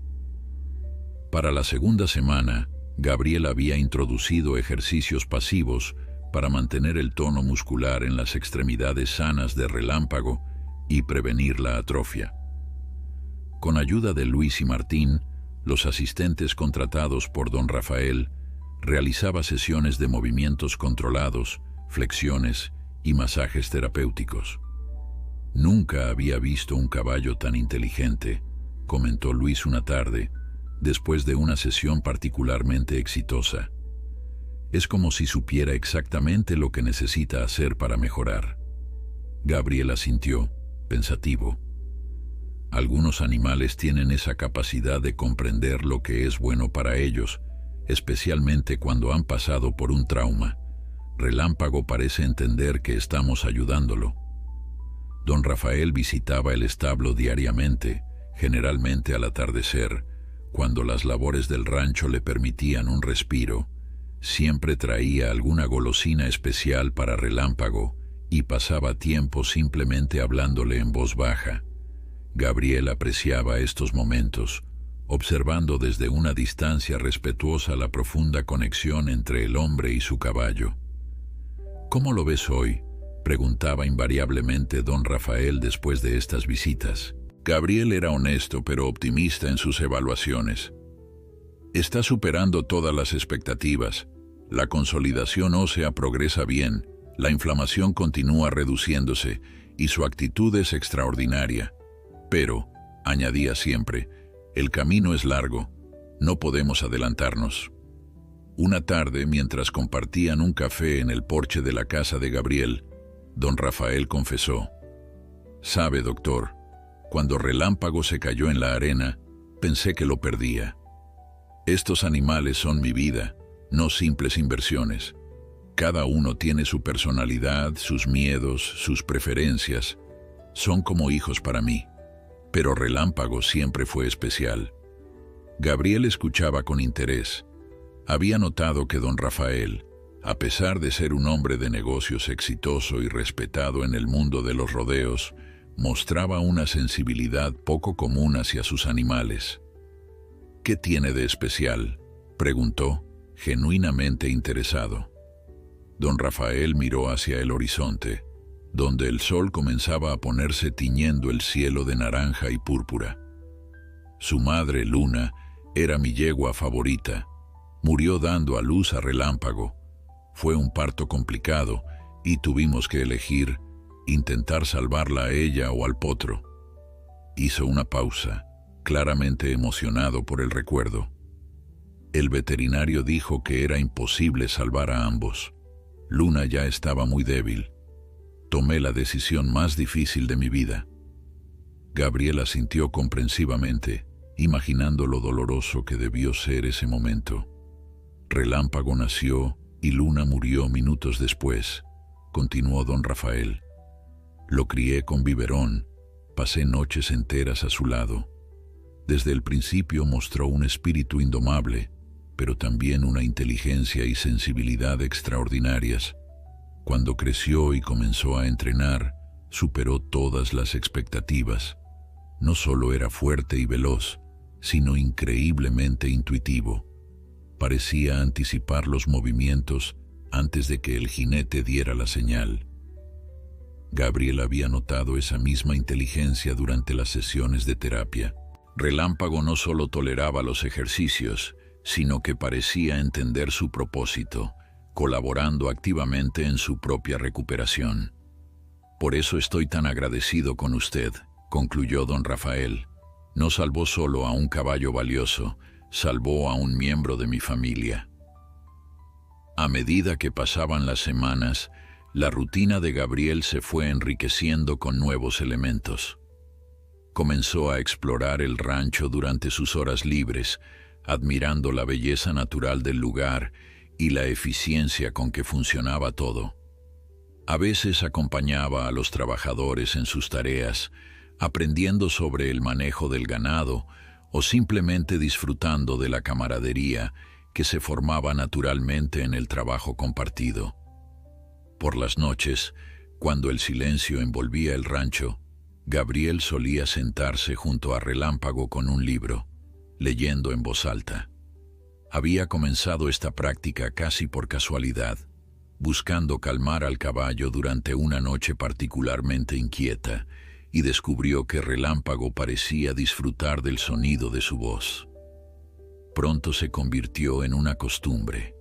Para la segunda semana, Gabriel había introducido ejercicios pasivos para mantener el tono muscular en las extremidades sanas de Relámpago y prevenir la atrofia. Con ayuda de Luis y Martín, los asistentes contratados por don Rafael, realizaba sesiones de movimientos controlados, flexiones y masajes terapéuticos. «Nunca había visto un caballo tan inteligente», comentó Luis una tarde, después de una sesión particularmente exitosa. «Es como si supiera exactamente lo que necesita hacer para mejorar». Gabriel asintió, pensativo. Algunos animales tienen esa capacidad de comprender lo que es bueno para ellos, especialmente cuando han pasado por un trauma. Relámpago parece entender que estamos ayudándolo. Don Rafael visitaba el establo diariamente, generalmente al atardecer, cuando las labores del rancho le permitían un respiro. Siempre traía alguna golosina especial para Relámpago y pasaba tiempo simplemente hablándole en voz baja. Gabriel apreciaba estos momentos, observando desde una distancia respetuosa la profunda conexión entre el hombre y su caballo. «¿Cómo lo ves hoy?», preguntaba invariablemente don Rafael después de estas visitas. Gabriel era honesto pero optimista en sus evaluaciones. «Está superando todas las expectativas. La consolidación ósea progresa bien, la inflamación continúa reduciéndose y su actitud es extraordinaria. Pero», añadía siempre, «el camino es largo, no podemos adelantarnos». Una tarde, mientras compartían un café en el porche de la casa de Gabriel, don Rafael confesó: «Sabe, doctor, cuando Relámpago se cayó en la arena, pensé que lo perdía. Estos animales son mi vida, no simples inversiones. Cada uno tiene su personalidad, sus miedos, sus preferencias. Son como hijos para mí. Pero Relámpago siempre fue especial». Gabriel escuchaba con interés. Había notado que don Rafael, a pesar de ser un hombre de negocios exitoso y respetado en el mundo de los rodeos, mostraba una sensibilidad poco común hacia sus animales. «¿Qué tiene de especial?», preguntó, genuinamente interesado. Don Rafael miró hacia el horizonte, donde el sol comenzaba a ponerse tiñendo el cielo de naranja y púrpura. «Su madre, Luna, era mi yegua favorita. Murió dando a luz a Relámpago. Fue un parto complicado y tuvimos que elegir, intentar salvarla a ella o al potro». Hizo una pausa, claramente emocionado por el recuerdo. «El veterinario dijo que era imposible salvar a ambos. Luna ya estaba muy débil. Tomé la decisión más difícil de mi vida». Gabriel asintió comprensivamente, imaginando lo doloroso que debió ser ese momento. «Relámpago nació y Luna murió minutos después», continuó don Rafael. «Lo crié con biberón, pasé noches enteras a su lado. Desde el principio mostró un espíritu indomable, pero también una inteligencia y sensibilidad extraordinarias. Cuando creció y comenzó a entrenar, superó todas las expectativas. No solo era fuerte y veloz, sino increíblemente intuitivo. Parecía anticipar los movimientos antes de que el jinete diera la señal». Gabriel había notado esa misma inteligencia durante las sesiones de terapia. Relámpago no solo toleraba los ejercicios, sino que parecía entender su propósito, colaborando activamente en su propia recuperación. «Por eso estoy tan agradecido con usted», concluyó don Rafael. «No salvó solo a un caballo valioso, salvó a un miembro de mi familia». A medida que pasaban las semanas, la rutina de Gabriel se fue enriqueciendo con nuevos elementos. Comenzó a explorar el rancho durante sus horas libres, admirando la belleza natural del lugar y la eficiencia con que funcionaba todo. A veces acompañaba a los trabajadores en sus tareas, aprendiendo sobre el manejo del ganado o simplemente disfrutando de la camaradería que se formaba naturalmente en el trabajo compartido. Por las noches, cuando el silencio envolvía el rancho, Gabriel solía sentarse junto a Relámpago con un libro, leyendo en voz alta. Había comenzado esta práctica casi por casualidad, buscando calmar al caballo durante una noche particularmente inquieta, y descubrió que Relámpago parecía disfrutar del sonido de su voz. Pronto se convirtió en una costumbre.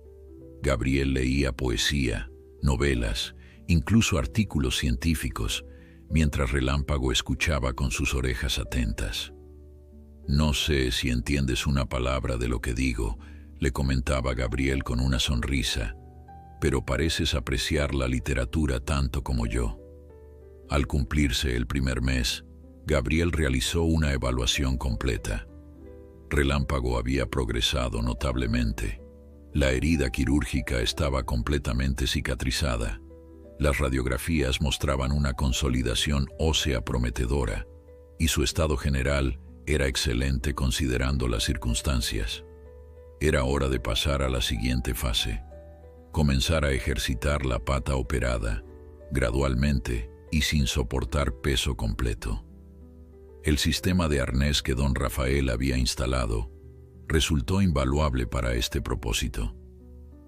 Gabriel leía poesía, novelas, incluso artículos científicos, mientras Relámpago escuchaba con sus orejas atentas. «No sé si entiendes una palabra de lo que digo», le comentaba Gabriel con una sonrisa, «pero pareces apreciar la literatura tanto como yo». Al cumplirse el primer mes, Gabriel realizó una evaluación completa. Relámpago había progresado notablemente. La herida quirúrgica estaba completamente cicatrizada. Las radiografías mostraban una consolidación ósea prometedora, y su estado general era excelente considerando las circunstancias. Era hora de pasar a la siguiente fase: comenzar a ejercitar la pata operada, gradualmente y sin soportar peso completo. El sistema de arnés que don Rafael había instalado resultó invaluable para este propósito.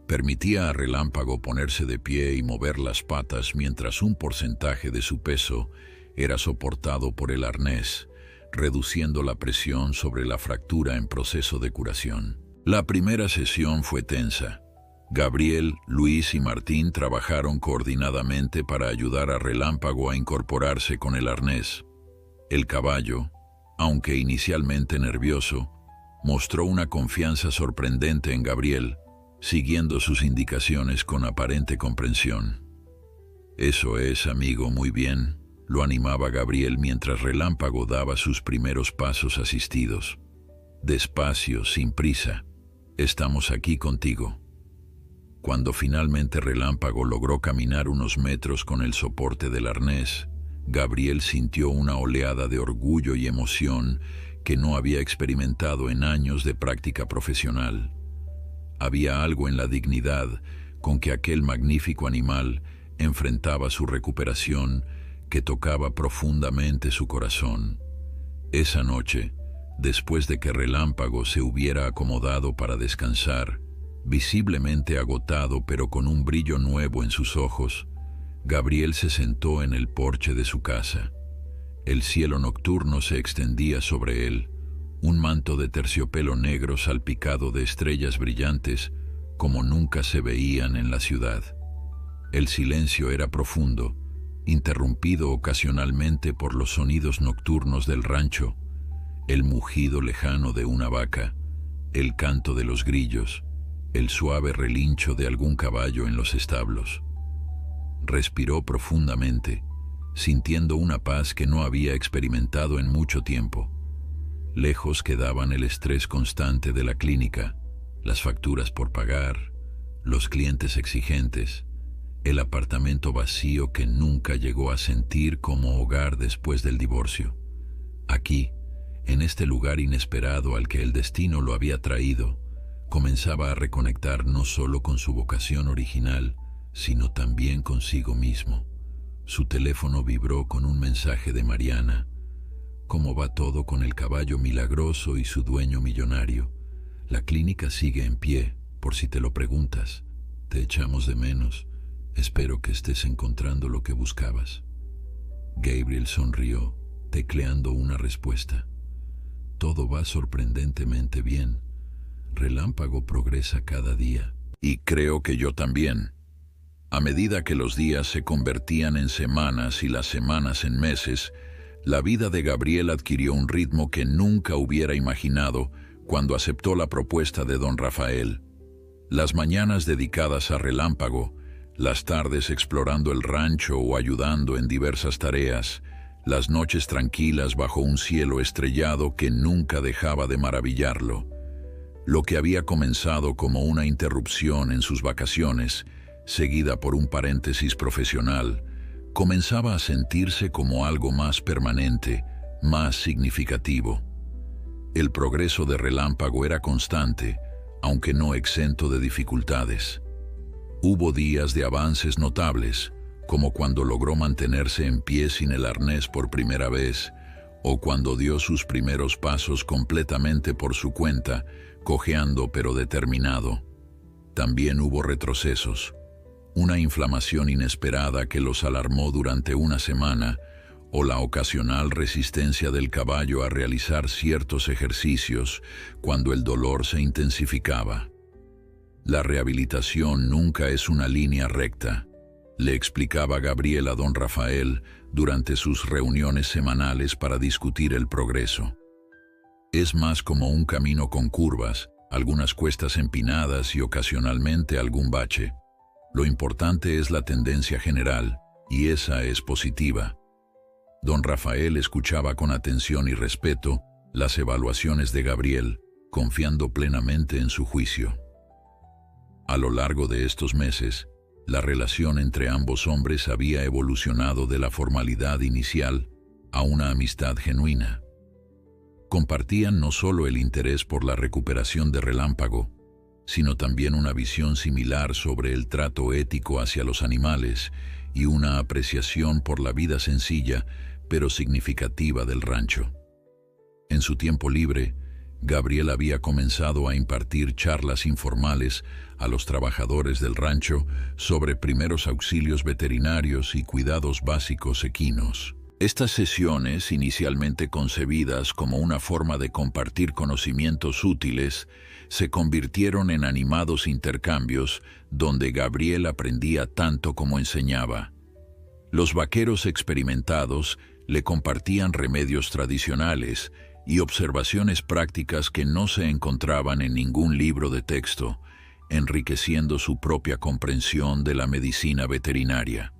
Permitía a Relámpago ponerse de pie y mover las patas mientras un porcentaje de su peso era soportado por el arnés, reduciendo la presión sobre la fractura en proceso de curación. La primera sesión fue tensa. Gabriel, Luis y Martín trabajaron coordinadamente para ayudar a Relámpago a incorporarse con el arnés. El caballo, aunque inicialmente nervioso, mostró una confianza sorprendente en Gabriel, siguiendo sus indicaciones con aparente comprensión. «Eso es, amigo, muy bien», lo animaba Gabriel mientras Relámpago daba sus primeros pasos asistidos. «Despacio, sin prisa. Estamos aquí contigo». Cuando finalmente Relámpago logró caminar unos metros con el soporte del arnés, Gabriel sintió una oleada de orgullo y emoción que no había experimentado en años de práctica profesional. Había algo en la dignidad con que aquel magnífico animal enfrentaba su recuperación que tocaba profundamente su corazón. Esa noche, después de que Relámpago se hubiera acomodado para descansar, visiblemente agotado pero con un brillo nuevo en sus ojos, Gabriel se sentó en el porche de su casa. El cielo nocturno se extendía sobre él, un manto de terciopelo negro salpicado de estrellas brillantes como nunca se veían en la ciudad. El silencio era profundo, interrumpido ocasionalmente por los sonidos nocturnos del rancho, el mugido lejano de una vaca, el canto de los grillos, el suave relincho de algún caballo en los establos. Respiró profundamente, sintiendo una paz que no había experimentado en mucho tiempo. Lejos quedaban el estrés constante de la clínica, las facturas por pagar, los clientes exigentes, el apartamento vacío que nunca llegó a sentir como hogar después del divorcio. Aquí, en este lugar inesperado al que el destino lo había traído, comenzaba a reconectar no solo con su vocación original, sino también consigo mismo. Su teléfono vibró con un mensaje de Mariana. «¿Cómo va todo con el caballo milagroso y su dueño millonario? La clínica sigue en pie, por si te lo preguntas. Te echamos de menos. Espero que estés encontrando lo que buscabas». Gabriel sonrió, tecleando una respuesta. «Todo va sorprendentemente bien. Relámpago progresa cada día». «Y creo que yo también». A medida que los días se convertían en semanas y las semanas en meses, la vida de Gabriel adquirió un ritmo que nunca hubiera imaginado cuando aceptó la propuesta de don Rafael. Las mañanas dedicadas a Relámpago, las tardes explorando el rancho o ayudando en diversas tareas, las noches tranquilas bajo un cielo estrellado que nunca dejaba de maravillarlo. Lo que había comenzado como una interrupción en sus vacaciones seguida por un paréntesis profesional, comenzaba a sentirse como algo más permanente, más significativo. El progreso de Relámpago era constante, aunque no exento de dificultades. Hubo días de avances notables, como cuando logró mantenerse en pie sin el arnés por primera vez, o cuando dio sus primeros pasos completamente por su cuenta, cojeando pero determinado. También hubo retrocesos, una inflamación inesperada que los alarmó durante una semana, o la ocasional resistencia del caballo a realizar ciertos ejercicios cuando el dolor se intensificaba. La rehabilitación nunca es una línea recta, le explicaba Gabriel a don Rafael durante sus reuniones semanales para discutir el progreso. Es más como un camino con curvas, algunas cuestas empinadas y ocasionalmente algún bache. Lo importante es la tendencia general, y esa es positiva. Don Rafael escuchaba con atención y respeto las evaluaciones de Gabriel, confiando plenamente en su juicio. A lo largo de estos meses, la relación entre ambos hombres había evolucionado de la formalidad inicial a una amistad genuina. Compartían no solo el interés por la recuperación de Relámpago, sino también una visión similar sobre el trato ético hacia los animales y una apreciación por la vida sencilla pero significativa del rancho. En su tiempo libre, Gabriel había comenzado a impartir charlas informales a los trabajadores del rancho sobre primeros auxilios veterinarios y cuidados básicos equinos. Estas sesiones, inicialmente concebidas como una forma de compartir conocimientos útiles, se convirtieron en animados intercambios donde Gabriel aprendía tanto como enseñaba. Los vaqueros experimentados le compartían remedios tradicionales y observaciones prácticas que no se encontraban en ningún libro de texto, enriqueciendo su propia comprensión de la medicina veterinaria.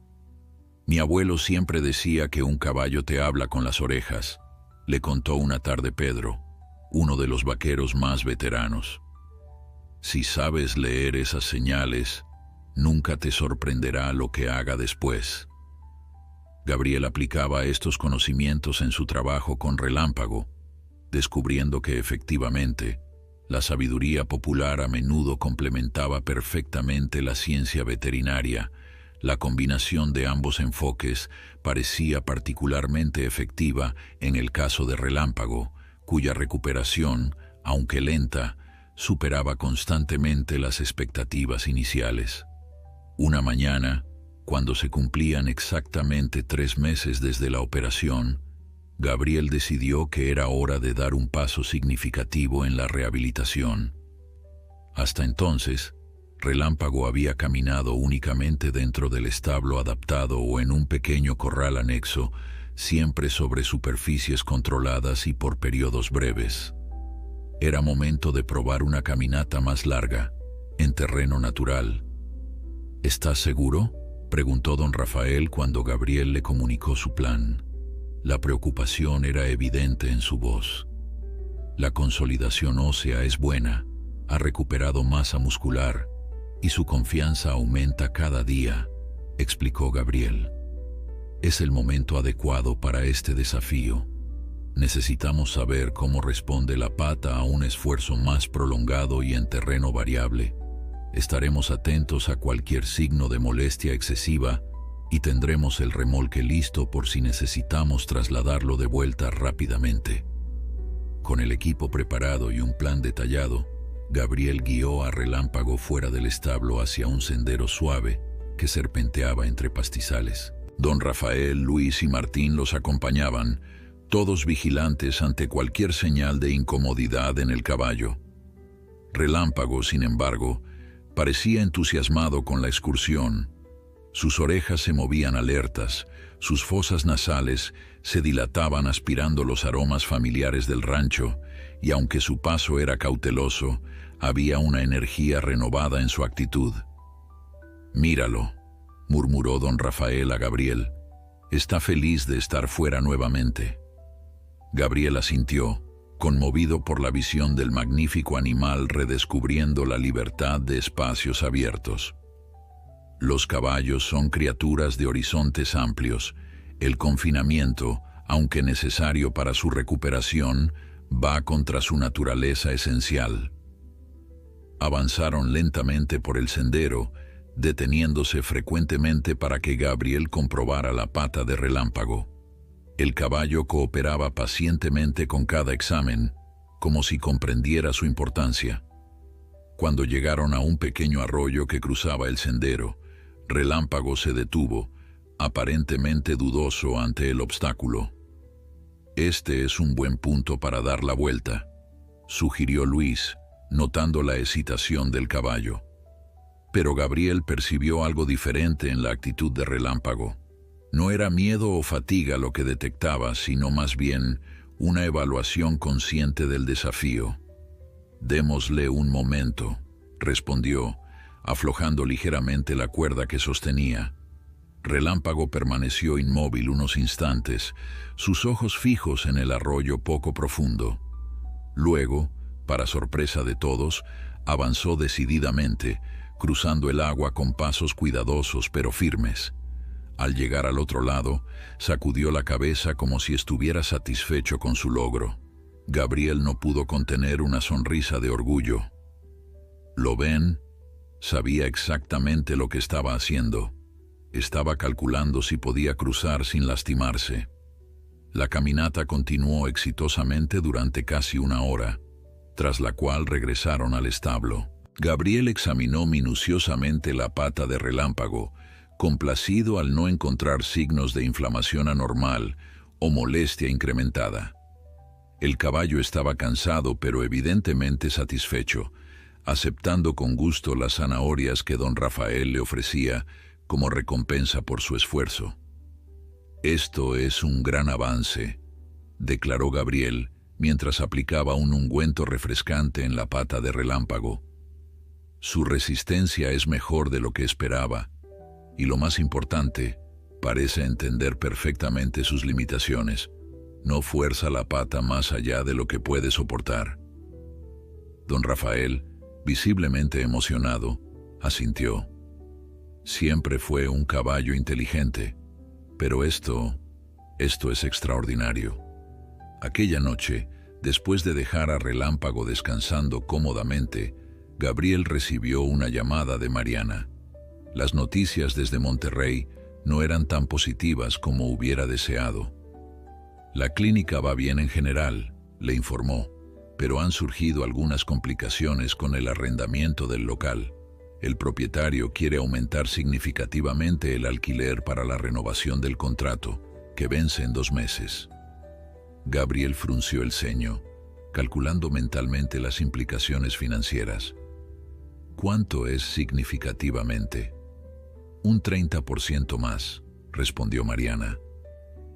Mi abuelo siempre decía que un caballo te habla con las orejas, le contó una tarde Pedro, uno de los vaqueros más veteranos. Si sabes leer esas señales, nunca te sorprenderá lo que haga después. Gabriel aplicaba estos conocimientos en su trabajo con Relámpago, descubriendo que efectivamente, la sabiduría popular a menudo complementaba perfectamente la ciencia veterinaria. La combinación de ambos enfoques parecía particularmente efectiva en el caso de Relámpago, cuya recuperación, aunque lenta, superaba constantemente las expectativas iniciales. Una mañana, cuando se cumplían exactamente 3 meses desde la operación, Gabriel decidió que era hora de dar un paso significativo en la rehabilitación. Hasta entonces, Relámpago había caminado únicamente dentro del establo adaptado o en un pequeño corral anexo, siempre sobre superficies controladas y por periodos breves. Era momento de probar una caminata más larga, en terreno natural. ¿Estás seguro?, preguntó don Rafael cuando Gabriel le comunicó su plan. La preocupación era evidente en su voz. La consolidación ósea es buena, ha recuperado masa muscular y su confianza aumenta cada día, explicó Gabriel. Es el momento adecuado para este desafío. Necesitamos saber cómo responde la pata a un esfuerzo más prolongado y en terreno variable. Estaremos atentos a cualquier signo de molestia excesiva y tendremos el remolque listo por si necesitamos trasladarlo de vuelta rápidamente. Con el equipo preparado y un plan detallado, Gabriel guió a Relámpago fuera del establo hacia un sendero suave que serpenteaba entre pastizales. Don Rafael, Luis y Martín los acompañaban, todos vigilantes ante cualquier señal de incomodidad en el caballo. Relámpago, sin embargo, parecía entusiasmado con la excursión. Sus orejas se movían alertas, sus fosas nasales se dilataban aspirando los aromas familiares del rancho, y aunque su paso era cauteloso, había una energía renovada en su actitud. «Míralo», murmuró don Rafael a Gabriel. «Está feliz de estar fuera nuevamente». Gabriel asintió, conmovido por la visión del magnífico animal redescubriendo la libertad de espacios abiertos. Los caballos son criaturas de horizontes amplios. El confinamiento, aunque necesario para su recuperación, va contra su naturaleza esencial. Avanzaron lentamente por el sendero, deteniéndose frecuentemente para que Gabriel comprobara la pata de Relámpago. El caballo cooperaba pacientemente con cada examen, como si comprendiera su importancia. Cuando llegaron a un pequeño arroyo que cruzaba el sendero, Relámpago se detuvo, aparentemente dudoso ante el obstáculo. «Este es un buen punto para dar la vuelta», sugirió Luis, notando la hesitación del caballo. Pero Gabriel percibió algo diferente en la actitud de Relámpago. No era miedo o fatiga lo que detectaba, sino más bien una evaluación consciente del desafío. «Démosle un momento», respondió, aflojando ligeramente la cuerda que sostenía. Relámpago permaneció inmóvil unos instantes, sus ojos fijos en el arroyo poco profundo. Luego, para sorpresa de todos, avanzó decididamente, cruzando el agua con pasos cuidadosos pero firmes. Al llegar al otro lado, sacudió la cabeza como si estuviera satisfecho con su logro. Gabriel no pudo contener una sonrisa de orgullo. ¿Lo ven? Sabía exactamente lo que estaba haciendo. Estaba calculando si podía cruzar sin lastimarse. La caminata continuó exitosamente durante casi una hora, tras la cual regresaron al establo. Gabriel examinó minuciosamente la pata de Relámpago, complacido al no encontrar signos de inflamación anormal o molestia incrementada. El caballo estaba cansado pero evidentemente satisfecho, aceptando con gusto las zanahorias que don Rafael le ofrecía como recompensa por su esfuerzo. «Esto es un gran avance», declaró Gabriel mientras aplicaba un ungüento refrescante en la pata de Relámpago. «Su resistencia es mejor de lo que esperaba, y lo más importante, parece entender perfectamente sus limitaciones. No fuerza la pata más allá de lo que puede soportar». Don Rafael, visiblemente emocionado, asintió. «Siempre fue un caballo inteligente, pero esto es extraordinario». Aquella noche, después de dejar a Relámpago descansando cómodamente, Gabriel recibió una llamada de Mariana. Las noticias desde Monterrey no eran tan positivas como hubiera deseado. «La clínica va bien en general», le informó, «pero han surgido algunas complicaciones con el arrendamiento del local. El propietario quiere aumentar significativamente el alquiler para la renovación del contrato, que vence en 2 meses». Gabriel frunció el ceño, calculando mentalmente las implicaciones financieras. «¿Cuánto es significativamente?» «Un 30% más», respondió Mariana.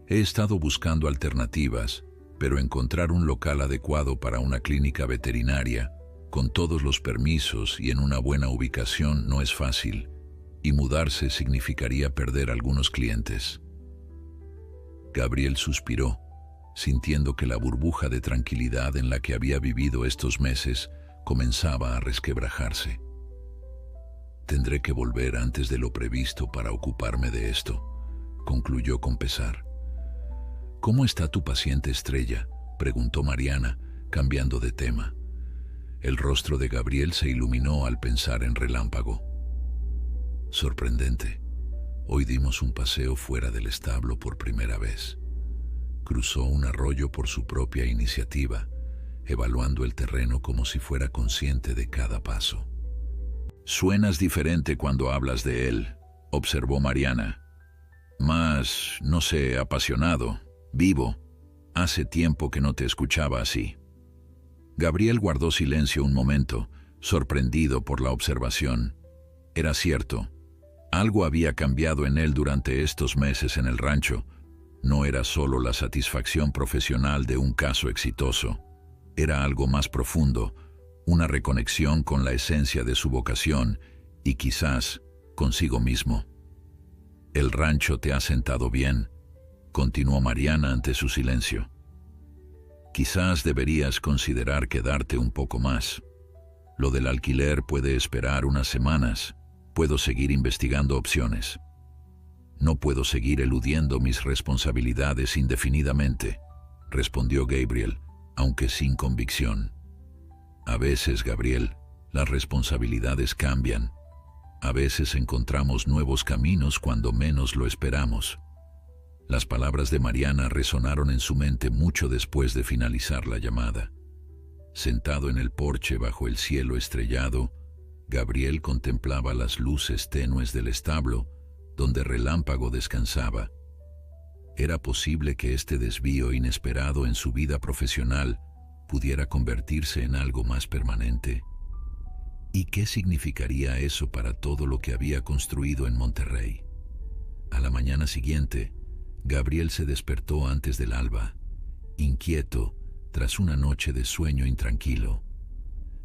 «He estado buscando alternativas, pero encontrar un local adecuado para una clínica veterinaria, con todos los permisos y en una buena ubicación, no es fácil, y mudarse significaría perder algunos clientes». Gabriel suspiró, sintiendo que la burbuja de tranquilidad en la que había vivido estos meses comenzaba a resquebrajarse. «Tendré que volver antes de lo previsto para ocuparme de esto», concluyó con pesar. «¿Cómo está tu paciente estrella?», preguntó Mariana, cambiando de tema. El rostro de Gabriel se iluminó al pensar en Relámpago. «Sorprendente. Hoy dimos un paseo fuera del establo por primera vez. Cruzó un arroyo por su propia iniciativa, evaluando el terreno como si fuera consciente de cada paso». «Suenas diferente cuando hablas de él», observó Mariana. «Más, no sé, apasionado, vivo. Hace tiempo que no te escuchaba así». Gabriel guardó silencio un momento, sorprendido por la observación. Era cierto. Algo había cambiado en él durante estos meses en el rancho. No era solo la satisfacción profesional de un caso exitoso. Era algo más profundo, una reconexión con la esencia de su vocación y quizás consigo mismo. «El rancho te ha sentado bien», continuó Mariana ante su silencio. «Quizás deberías considerar quedarte un poco más. Lo del alquiler puede esperar unas semanas. puedo seguir investigando opciones. No puedo seguir eludiendo mis responsabilidades indefinidamente, respondió Gabriel, aunque sin convicción. A veces, Gabriel, las responsabilidades cambian. A veces encontramos nuevos caminos cuando menos lo esperamos. Las palabras de Mariana resonaron en su mente mucho después de finalizar la llamada. Sentado en el porche bajo el cielo estrellado, Gabriel contemplaba las luces tenues del establo donde Relámpago descansaba. Era posible que este desvío inesperado en su vida profesional pudiera convertirse en algo más permanente. ¿Y qué significaría eso para todo lo que había construido en Monterrey? A la mañana siguiente, Gabriel se despertó antes del alba, inquieto tras una noche de sueño intranquilo.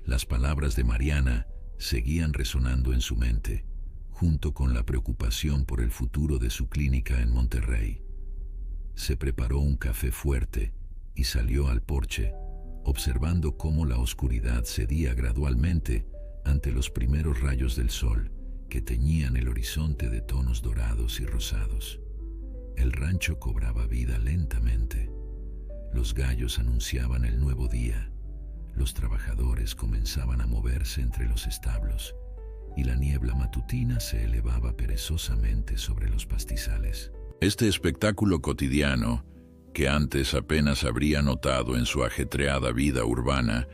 Las palabras de Mariana seguían resonando en su mente, junto con la preocupación por el futuro de su clínica en Monterrey. Se preparó un café fuerte y salió al porche, observando cómo la oscuridad cedía gradualmente ante los primeros rayos del sol que teñían el horizonte de tonos dorados y rosados. El rancho cobraba vida lentamente. Los gallos anunciaban el nuevo día. Los trabajadores comenzaban a moverse entre los establos y la niebla matutina se elevaba perezosamente sobre los pastizales. Este espectáculo cotidiano, que antes apenas habría notado en su ajetreada vida urbana,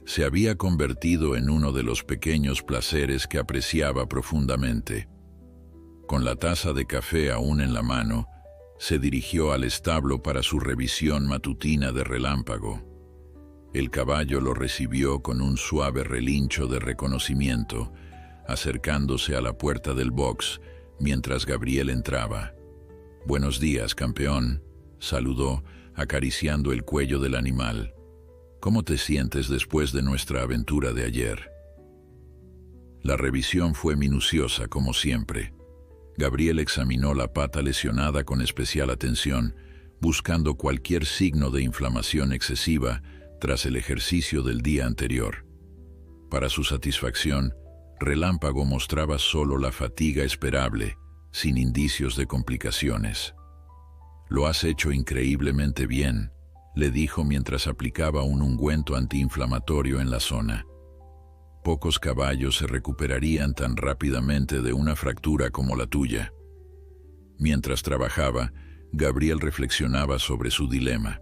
se había convertido en uno de los pequeños placeres que apreciaba profundamente. Con la taza de café aún en la mano, se dirigió al establo para su revisión matutina de Relámpago. El caballo lo recibió con un suave relincho de reconocimiento, acercándose a la puerta del box mientras Gabriel entraba. «Buenos días, campeón», saludó, acariciando el cuello del animal. «¿Cómo te sientes después de nuestra aventura de ayer?» La revisión fue minuciosa, como siempre. Gabriel examinó la pata lesionada con especial atención, buscando cualquier signo de inflamación excesiva tras el ejercicio del día anterior. Para su satisfacción, Relámpago mostraba solo la fatiga esperable, sin indicios de complicaciones. «Lo has hecho increíblemente bien», le dijo mientras aplicaba un ungüento antiinflamatorio en la zona. Pocos caballos se recuperarían tan rápidamente de una fractura como la tuya. Mientras trabajaba, Gabriel reflexionaba sobre su dilema.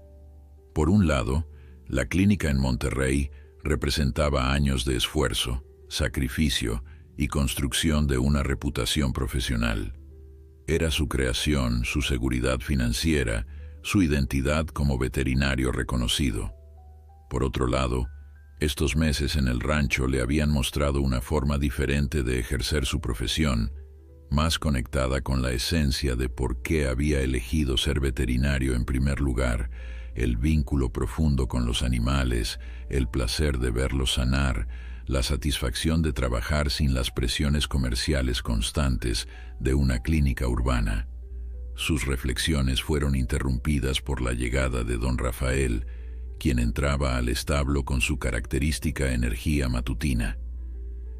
Por un lado, la clínica en Monterrey representaba años de esfuerzo, sacrificio y construcción de una reputación profesional. Era su creación, su seguridad financiera, su identidad como veterinario reconocido. Por otro lado, estos meses en el rancho le habían mostrado una forma diferente de ejercer su profesión, más conectada con la esencia de por qué había elegido ser veterinario en primer lugar, el vínculo profundo con los animales, el placer de verlos sanar, la satisfacción de trabajar sin las presiones comerciales constantes de una clínica urbana. Sus reflexiones fueron interrumpidas por la llegada de don Rafael, quien entraba al establo con su característica energía matutina.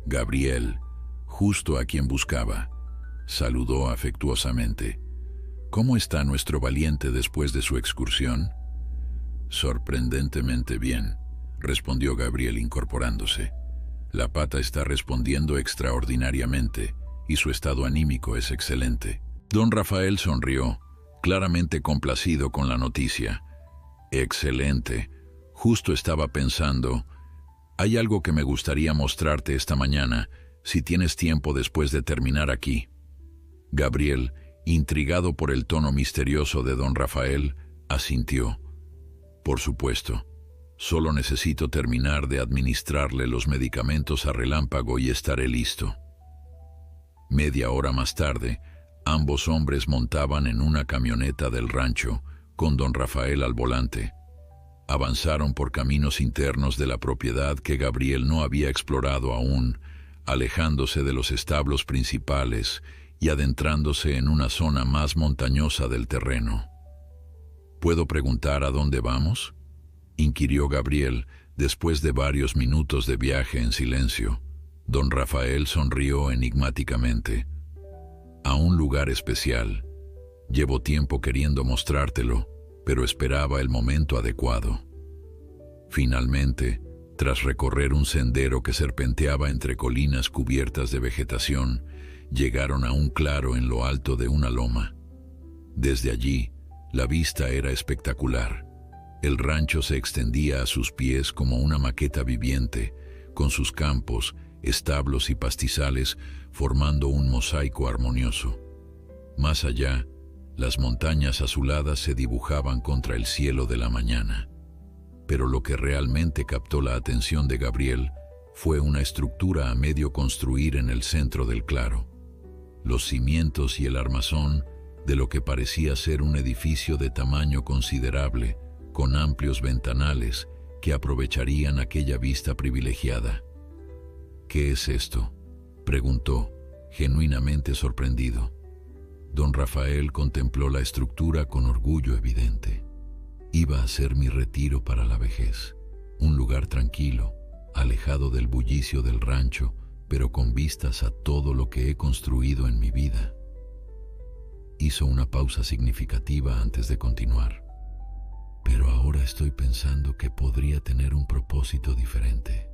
Gabriel, justo a quien buscaba, saludó afectuosamente. «¿Cómo está nuestro valiente después de su excursión?» «Sorprendentemente bien», respondió Gabriel incorporándose. «La pata está respondiendo extraordinariamente y su estado anímico es excelente». Don Rafael sonrió, claramente complacido con la noticia. «Excelente. Justo estaba pensando, hay algo que me gustaría mostrarte esta mañana, si tienes tiempo después de terminar aquí». Gabriel, intrigado por el tono misterioso de don Rafael, asintió. «Por supuesto. Solo necesito terminar de administrarle los medicamentos a Relámpago y estaré listo». Media hora más tarde, ambos hombres montaban en una camioneta del rancho, con don Rafael al volante. Avanzaron por caminos internos de la propiedad que Gabriel no había explorado aún, alejándose de los establos principales y adentrándose en una zona más montañosa del terreno. «¿Puedo preguntar a dónde vamos?», inquirió Gabriel después de varios minutos de viaje en silencio. Don Rafael sonrió enigmáticamente. A un lugar especial. Llevo tiempo queriendo mostrártelo, pero esperaba el momento adecuado. Finalmente, tras recorrer un sendero que serpenteaba entre colinas cubiertas de vegetación, llegaron a un claro en lo alto de una loma. Desde allí, la vista era espectacular. El rancho se extendía a sus pies como una maqueta viviente, con sus campos, establos y pastizales formando un mosaico armonioso. Más allá, las montañas azuladas se dibujaban contra el cielo de la mañana. Pero lo que realmente captó la atención de Gabriel fue una estructura a medio construir en el centro del claro. Los cimientos y el armazón de lo que parecía ser un edificio de tamaño considerable, con amplios ventanales que aprovecharían aquella vista privilegiada. «¿Qué es esto?», preguntó, genuinamente sorprendido. Don Rafael contempló la estructura con orgullo evidente. Iba a ser mi retiro para la vejez, un lugar tranquilo, alejado del bullicio del rancho, pero con vistas a todo lo que he construido en mi vida. Hizo una pausa significativa antes de continuar. Pero ahora estoy pensando que podría tener un propósito diferente.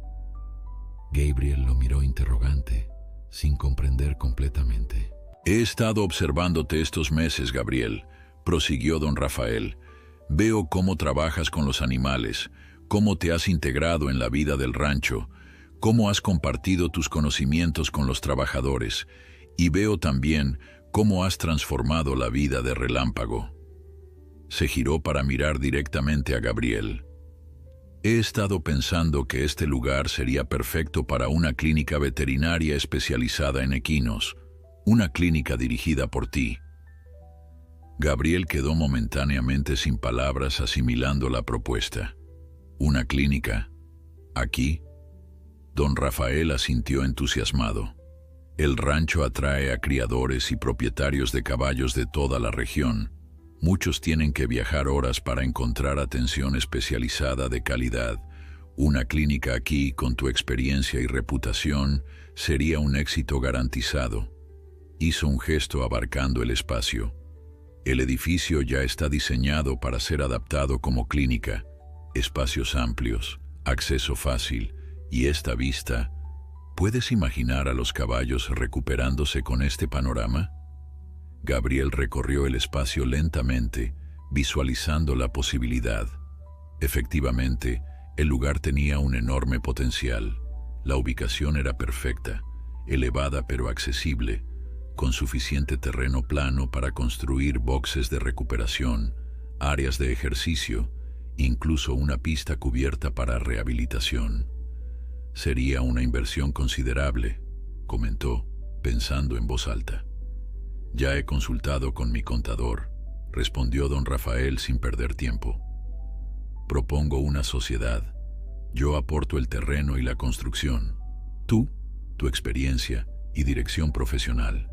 Gabriel lo miró interrogante, sin comprender completamente. «He estado observándote estos meses, Gabriel», prosiguió don Rafael. «Veo cómo trabajas con los animales, cómo te has integrado en la vida del rancho, cómo has compartido tus conocimientos con los trabajadores, y veo también cómo has transformado la vida de Relámpago». Se giró para mirar directamente a Gabriel. «He estado pensando que este lugar sería perfecto para una clínica veterinaria especializada en equinos, una clínica dirigida por ti». Gabriel quedó momentáneamente sin palabras asimilando la propuesta. «¿Una clínica? ¿Aquí?». Don Rafael asintió entusiasmado. «El rancho atrae a criadores y propietarios de caballos de toda la región. Muchos tienen que viajar horas para encontrar atención especializada de calidad. Una clínica aquí, con tu experiencia y reputación, sería un éxito garantizado». Hizo un gesto abarcando el espacio. «El edificio ya está diseñado para ser adaptado como clínica. Espacios amplios, acceso fácil y esta vista. ¿Puedes imaginar a los caballos recuperándose con este panorama?». Gabriel recorrió el espacio lentamente, visualizando la posibilidad. Efectivamente, el lugar tenía un enorme potencial. La ubicación era perfecta, elevada pero accesible, con suficiente terreno plano para construir boxes de recuperación, áreas de ejercicio, incluso una pista cubierta para rehabilitación. «Sería una inversión considerable», comentó, pensando en voz alta. «Ya he consultado con mi contador», respondió don Rafael sin perder tiempo. «Propongo una sociedad. Yo aporto el terreno y la construcción. Tú, tu experiencia y dirección profesional.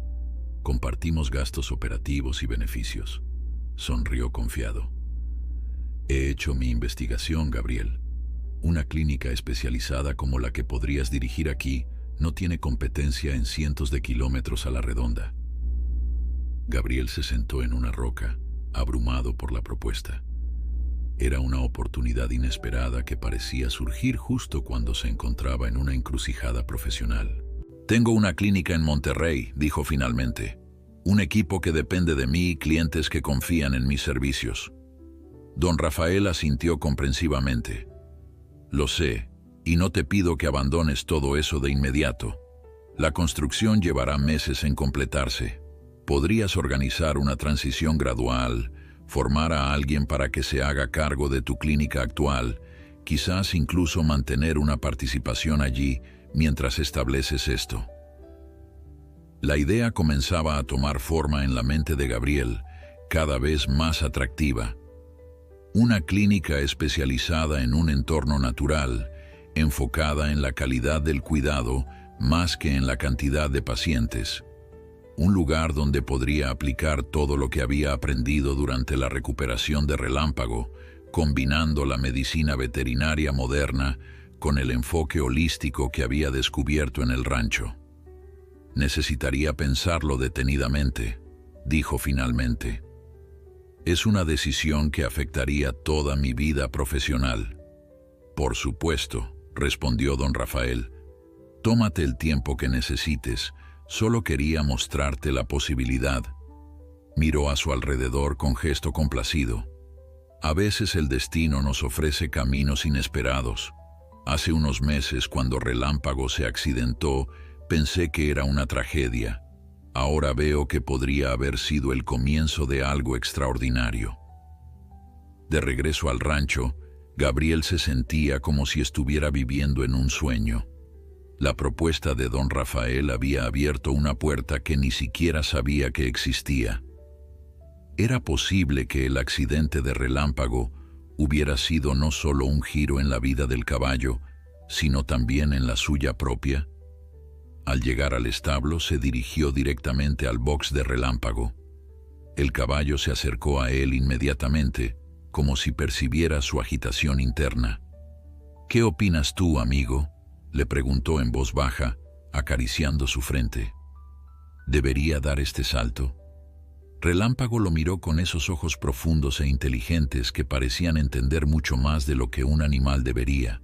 Compartimos gastos operativos y beneficios». Sonrió confiado. «He hecho mi investigación, Gabriel. Una clínica especializada como la que podrías dirigir aquí no tiene competencia en cientos de kilómetros a la redonda». Gabriel se sentó en una roca, abrumado por la propuesta. Era una oportunidad inesperada que parecía surgir justo cuando se encontraba en una encrucijada profesional. «Tengo una clínica en Monterrey», dijo finalmente. «Un equipo que depende de mí y clientes que confían en mis servicios». Don Rafael asintió comprensivamente. «Lo sé, y no te pido que abandones todo eso de inmediato. La construcción llevará meses en completarse. Podrías organizar una transición gradual, formar a alguien para que se haga cargo de tu clínica actual, quizás incluso mantener una participación allí mientras estableces esto». La idea comenzaba a tomar forma en la mente de Gabriel, cada vez más atractiva. Una clínica especializada en un entorno natural, enfocada en la calidad del cuidado más que en la cantidad de pacientes. Un lugar donde podría aplicar todo lo que había aprendido durante la recuperación de Relámpago, combinando la medicina veterinaria moderna con el enfoque holístico que había descubierto en el rancho. Necesitaría pensarlo detenidamente, dijo finalmente. Es una decisión que afectaría toda mi vida profesional. Por supuesto, respondió don Rafael. Tómate el tiempo que necesites, solo quería mostrarte la posibilidad. Miró a su alrededor con gesto complacido. A veces el destino nos ofrece caminos inesperados. Hace unos meses, cuando Relámpago se accidentó, pensé que era una tragedia. Ahora veo que podría haber sido el comienzo de algo extraordinario. De regreso al rancho, Gabriel se sentía como si estuviera viviendo en un sueño. La propuesta de don Rafael había abierto una puerta que ni siquiera sabía que existía. ¿Era posible que el accidente de Relámpago hubiera sido no solo un giro en la vida del caballo, sino también en la suya propia? Al llegar al establo, se dirigió directamente al box de Relámpago. El caballo se acercó a él inmediatamente, como si percibiera su agitación interna. «¿Qué opinas tú, amigo?», le preguntó en voz baja, acariciando su frente. «¿Debería dar este salto?». Relámpago lo miró con esos ojos profundos e inteligentes que parecían entender mucho más de lo que un animal debería.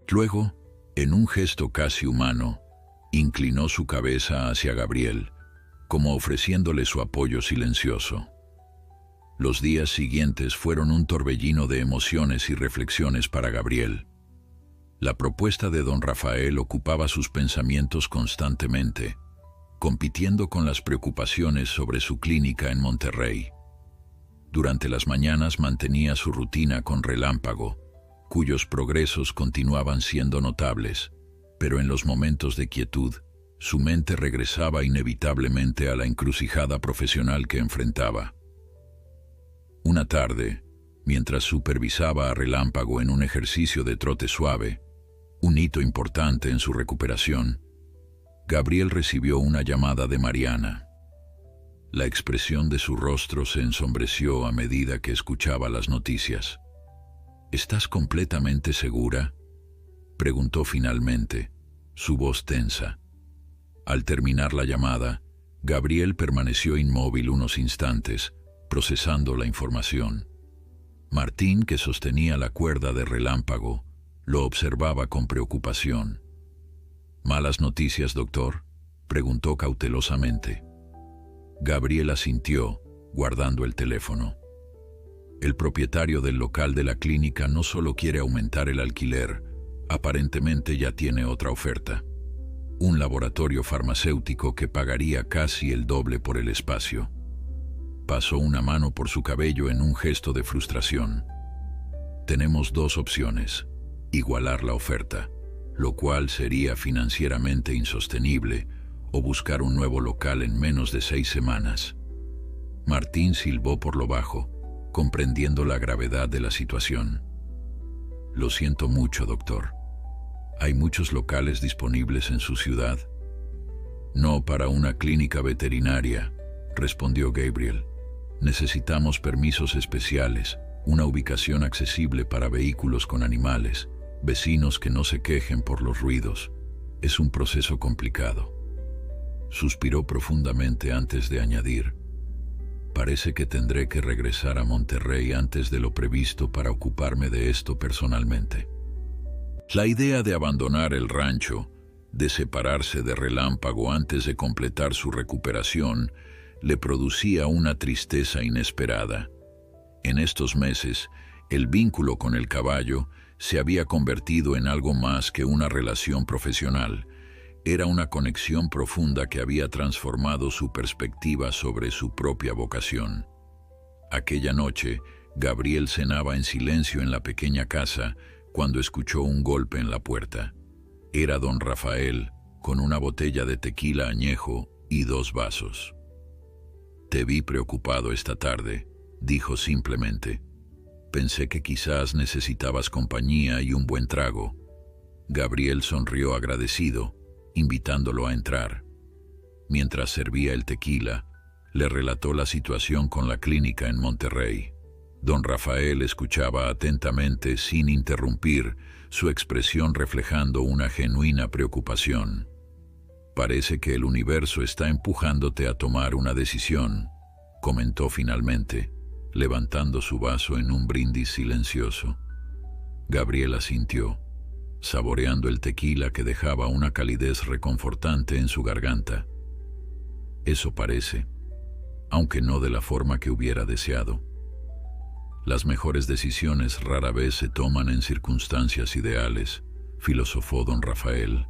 Luego, en un gesto casi humano, inclinó su cabeza hacia Gabriel, como ofreciéndole su apoyo silencioso. Los días siguientes fueron un torbellino de emociones y reflexiones para Gabriel. La propuesta de don Rafael ocupaba sus pensamientos constantemente, compitiendo con las preocupaciones sobre su clínica en Monterrey. Durante las mañanas mantenía su rutina con Relámpago, cuyos progresos continuaban siendo notables, pero en los momentos de quietud, su mente regresaba inevitablemente a la encrucijada profesional que enfrentaba. Una tarde, mientras supervisaba a Relámpago en un ejercicio de trote suave, un hito importante en su recuperación, Gabriel recibió una llamada de Mariana. La expresión de su rostro se ensombreció a medida que escuchaba las noticias. «¿Estás completamente segura?», preguntó finalmente, su voz tensa. Al terminar la llamada, Gabriel permaneció inmóvil unos instantes, procesando la información. Martín, que sostenía la cuerda de Relámpago, lo observaba con preocupación. «¿Malas noticias, doctor?», preguntó cautelosamente. Gabriel asintió, guardando el teléfono. El propietario del local de la clínica no solo quiere aumentar el alquiler, aparentemente ya tiene otra oferta. Un laboratorio farmacéutico que pagaría casi el doble por el espacio. Pasó una mano por su cabello en un gesto de frustración. «Tenemos dos opciones: igualar la oferta, lo cual sería financieramente insostenible, o buscar un nuevo local en menos de 6 semanas». Martín silbó por lo bajo, comprendiendo la gravedad de la situación. «Lo siento mucho, doctor. ¿Hay muchos locales disponibles en su ciudad?». «No para una clínica veterinaria», respondió Gabriel. «Necesitamos permisos especiales, una ubicación accesible para vehículos con animales, vecinos que no se quejen por los ruidos. Es un proceso complicado». Suspiró profundamente antes de añadir: «Parece que tendré que regresar a Monterrey antes de lo previsto para ocuparme de esto personalmente». La idea de abandonar el rancho, de separarse de Relámpago antes de completar su recuperación, le producía una tristeza inesperada. En estos meses, el vínculo con el caballo se había convertido en algo más que una relación profesional. Era una conexión profunda que había transformado su perspectiva sobre su propia vocación. Aquella noche, Gabriel cenaba en silencio en la pequeña casa cuando escuchó un golpe en la puerta. Era don Rafael, con una botella de tequila añejo y 2 vasos. «Te vi preocupado esta tarde», dijo simplemente. «Pensé que quizás necesitabas compañía y un buen trago». Gabriel sonrió agradecido, invitándolo a entrar. Mientras servía el tequila, le relató la situación con la clínica en Monterrey. Don Rafael escuchaba atentamente sin interrumpir, su expresión reflejando una genuina preocupación. «Parece que el universo está empujándote a tomar una decisión», comentó finalmente, levantando su vaso en un brindis silencioso. Gabriel asintió, saboreando el tequila que dejaba una calidez reconfortante en su garganta. «Eso parece, aunque no de la forma que hubiera deseado. Las mejores decisiones rara vez se toman en circunstancias ideales», filosofó don Rafael.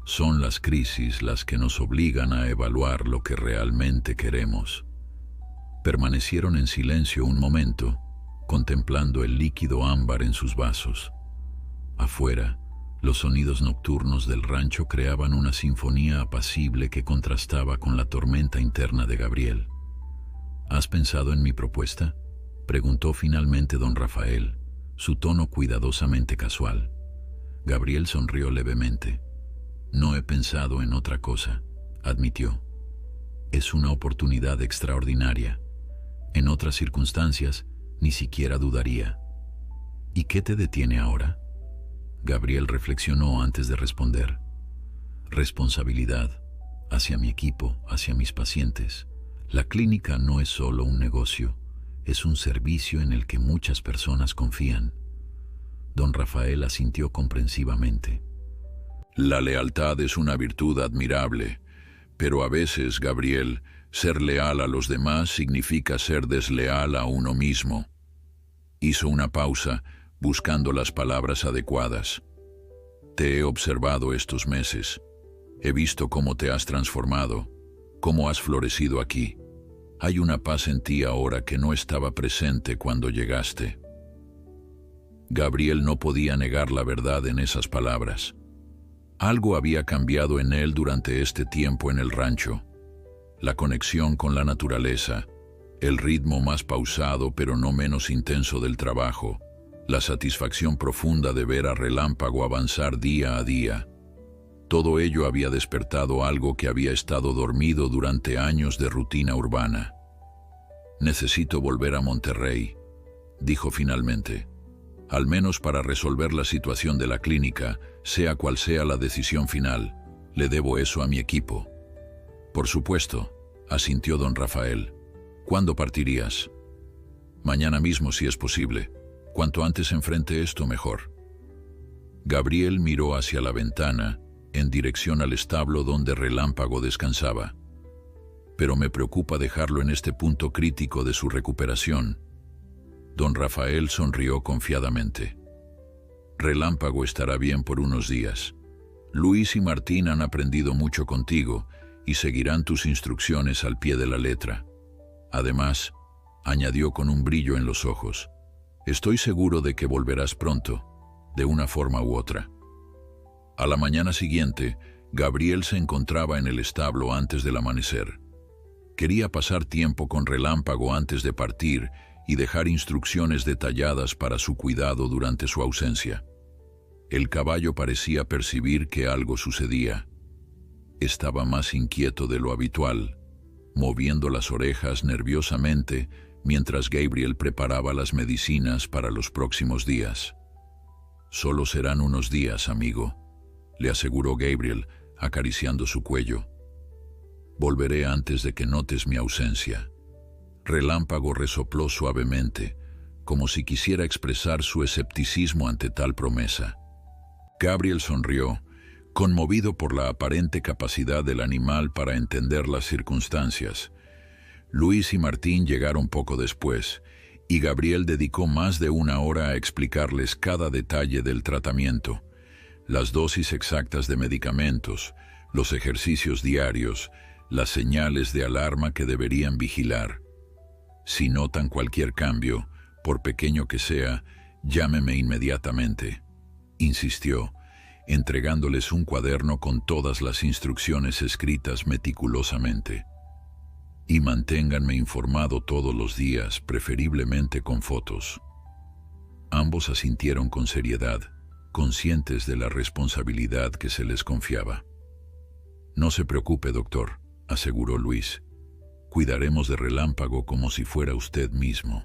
«Son las crisis las que nos obligan a evaluar lo que realmente queremos». Permanecieron en silencio un momento, contemplando el líquido ámbar en sus vasos. Afuera, los sonidos nocturnos del rancho creaban una sinfonía apacible que contrastaba con la tormenta interna de Gabriel. «¿Has pensado en mi propuesta?», preguntó finalmente don Rafael, su tono cuidadosamente casual. Gabriel sonrió levemente. «No he pensado en otra cosa», admitió. «Es una oportunidad extraordinaria. En otras circunstancias, ni siquiera dudaría». «¿Y qué te detiene ahora?», Gabriel reflexionó antes de responder. «Responsabilidad, hacia mi equipo, hacia mis pacientes. La clínica no es solo un negocio, es un servicio en el que muchas personas confían». Don Rafael asintió comprensivamente. «La lealtad es una virtud admirable, pero a veces, Gabriel, ser leal a los demás significa ser desleal a uno mismo». Hizo una pausa, buscando las palabras adecuadas. «Te he observado estos meses. He visto cómo te has transformado, cómo has florecido aquí. Hay una paz en ti ahora que no estaba presente cuando llegaste». Gabriel no podía negar la verdad en esas palabras. Algo había cambiado en él durante este tiempo en el rancho. La conexión con la naturaleza, el ritmo más pausado pero no menos intenso del trabajo, la satisfacción profunda de ver a Relámpago avanzar día a día. Todo ello había despertado algo que había estado dormido durante años de rutina urbana. «Necesito volver a Monterrey», dijo finalmente. «Al menos para resolver la situación de la clínica, sea cual sea la decisión final. Le debo eso a mi equipo». «Por supuesto», asintió don Rafael. «¿Cuándo partirías?» «Mañana mismo, si es posible. Cuanto antes enfrente esto, mejor». Gabriel miró hacia la ventana, en dirección al establo donde Relámpago descansaba. «Pero me preocupa dejarlo en este punto crítico de su recuperación». Don Rafael sonrió confiadamente. «Relámpago estará bien por unos días. Luis y Martín han aprendido mucho contigo y seguirán tus instrucciones al pie de la letra. Además», añadió con un brillo en los ojos, «estoy seguro de que volverás pronto, de una forma u otra». A la mañana siguiente, Gabriel se encontraba en el establo antes del amanecer. Quería pasar tiempo con Relámpago antes de partir y dejar instrucciones detalladas para su cuidado durante su ausencia. El caballo parecía percibir que algo sucedía. Estaba más inquieto de lo habitual, moviendo las orejas nerviosamente mientras Gabriel preparaba las medicinas para los próximos días. «Solo serán unos días, amigo», le aseguró Gabriel, acariciando su cuello. «Volveré antes de que notes mi ausencia». Relámpago resopló suavemente, como si quisiera expresar su escepticismo ante tal promesa. Gabriel sonrió, conmovido por la aparente capacidad del animal para entender las circunstancias. Luis y Martín llegaron poco después, y Gabriel dedicó más de una hora a explicarles cada detalle del tratamiento, las dosis exactas de medicamentos, los ejercicios diarios, las señales de alarma que deberían vigilar. «Si notan cualquier cambio, por pequeño que sea, llámeme inmediatamente», insistió, entregándoles un cuaderno con todas las instrucciones escritas meticulosamente. «Y manténganme informado todos los días, preferiblemente con fotos». Ambos asintieron con seriedad, conscientes de la responsabilidad que se les confiaba. «No se preocupe, doctor», aseguró Luis. «Cuidaremos de Relámpago como si fuera usted mismo».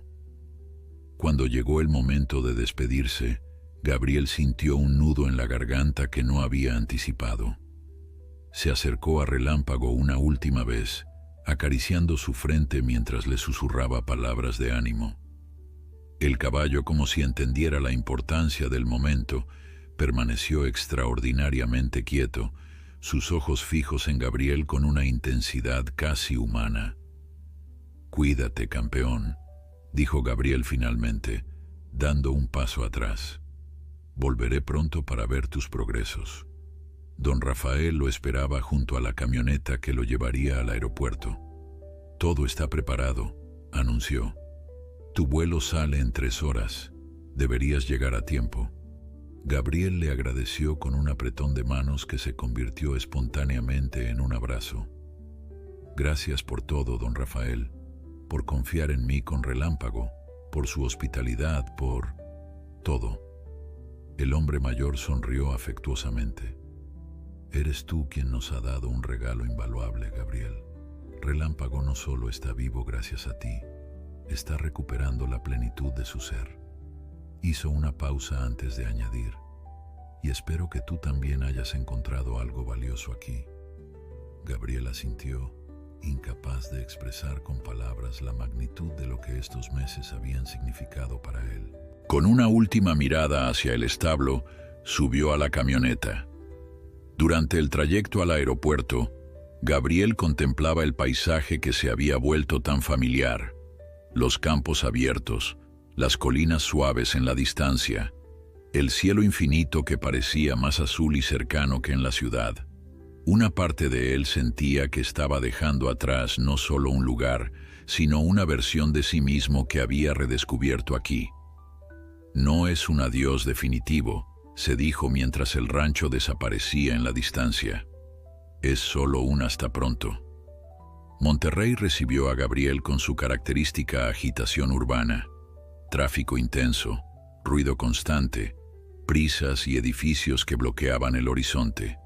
Cuando llegó el momento de despedirse, Gabriel sintió un nudo en la garganta que no había anticipado. Se acercó a Relámpago una última vez, acariciando su frente mientras le susurraba palabras de ánimo. El caballo, como si entendiera la importancia del momento, permaneció extraordinariamente quieto, sus ojos fijos en Gabriel con una intensidad casi humana. «Cuídate, campeón», dijo Gabriel finalmente, dando un paso atrás. «Volveré pronto para ver tus progresos». Don Rafael lo esperaba junto a la camioneta que lo llevaría al aeropuerto. «Todo está preparado», anunció. «Tu vuelo sale en 3 horas. Deberías llegar a tiempo». Gabriel le agradeció con un apretón de manos que se convirtió espontáneamente en un abrazo. «Gracias por todo, don Rafael, por confiar en mí con Relámpago, por su hospitalidad, por todo». El hombre mayor sonrió afectuosamente. «Eres tú quien nos ha dado un regalo invaluable, Gabriel. Relámpago no solo está vivo gracias a ti, está recuperando la plenitud de su ser». Hizo una pausa antes de añadir: «Y espero que tú también hayas encontrado algo valioso aquí». Gabriel asintió, incapaz de expresar con palabras la magnitud de lo que estos meses habían significado para él. Con una última mirada hacia el establo, subió a la camioneta. Durante el trayecto al aeropuerto, Gabriel contemplaba el paisaje que se había vuelto tan familiar: los campos abiertos, las colinas suaves en la distancia, el cielo infinito que parecía más azul y cercano que en la ciudad. Una parte de él sentía que estaba dejando atrás no solo un lugar, sino una versión de sí mismo que había redescubierto aquí. «No es un adiós definitivo», se dijo mientras el rancho desaparecía en la distancia. «Es solo un hasta pronto». Monterrey recibió a Gabriel con su característica agitación urbana. Tráfico intenso, ruido constante, prisas y edificios que bloqueaban el horizonte.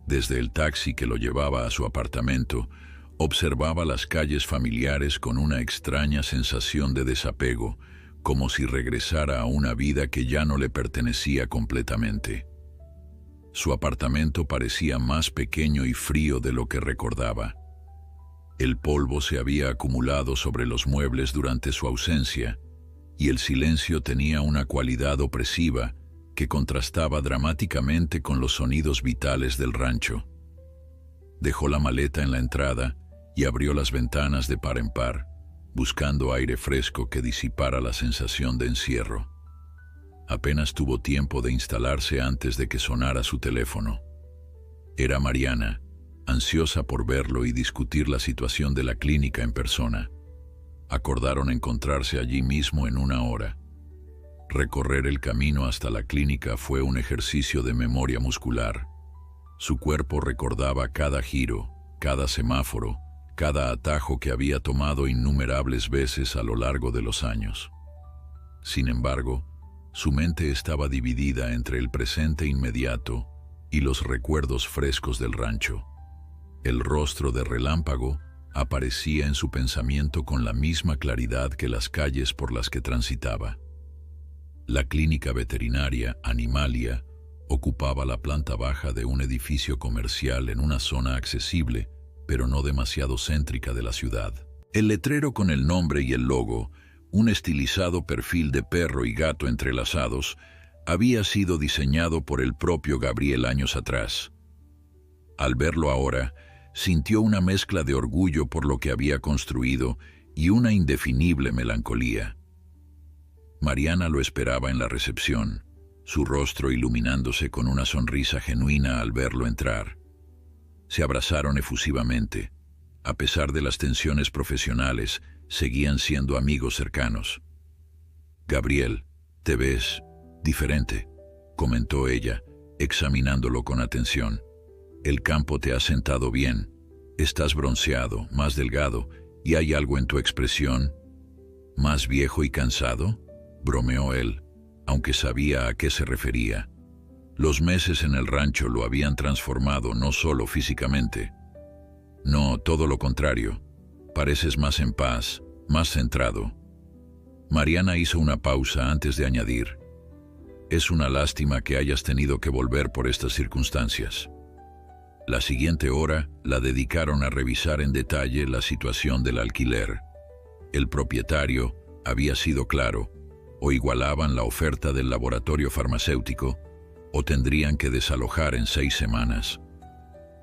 Desde el taxi que lo llevaba a su apartamento, observaba las calles familiares con una extraña sensación de desapego, como si regresara a una vida que ya no le pertenecía completamente. Su apartamento parecía más pequeño y frío de lo que recordaba. El polvo se había acumulado sobre los muebles durante su ausencia, y el silencio tenía una cualidad opresiva que contrastaba dramáticamente con los sonidos vitales del rancho. Dejó la maleta en la entrada y abrió las ventanas de par en par, buscando aire fresco que disipara la sensación de encierro. Apenas tuvo tiempo de instalarse antes de que sonara su teléfono. Era Mariana, ansiosa por verlo y discutir la situación de la clínica en persona. Acordaron encontrarse allí mismo en 1 hora. Recorrer el camino hasta la clínica fue un ejercicio de memoria muscular. Su cuerpo recordaba cada giro, cada semáforo, cada atajo que había tomado innumerables veces a lo largo de los años. Sin embargo, su mente estaba dividida entre el presente inmediato y los recuerdos frescos del rancho. El rostro de Relámpago aparecía en su pensamiento con la misma claridad que las calles por las que transitaba. La clínica veterinaria Animalia ocupaba la planta baja de un edificio comercial en una zona accesible, pero no demasiado céntrica de la ciudad. El letrero con el nombre y el logo, un estilizado perfil de perro y gato entrelazados, había sido diseñado por el propio Gabriel años atrás. Al verlo ahora, sintió una mezcla de orgullo por lo que había construido y una indefinible melancolía. Mariana lo esperaba en la recepción, su rostro iluminándose con una sonrisa genuina al verlo entrar. Se abrazaron efusivamente. A pesar de las tensiones profesionales, seguían siendo amigos cercanos. «Gabriel, te ves diferente», comentó ella, examinándolo con atención. «El campo te ha sentado bien. Estás bronceado, más delgado, y hay algo en tu expresión». «¿Más viejo y cansado?», bromeó él, aunque sabía a qué se refería. Los meses en el rancho lo habían transformado no solo físicamente. «No, todo lo contrario. Pareces más en paz, más centrado». Mariana hizo una pausa antes de añadir: es una lástima que hayas tenido que volver por estas circunstancias. La siguiente hora la dedicaron a revisar en detalle la situación del alquiler. El propietario había sido claro: o igualaban la oferta del laboratorio farmacéutico, o tendrían que desalojar en 6 semanas.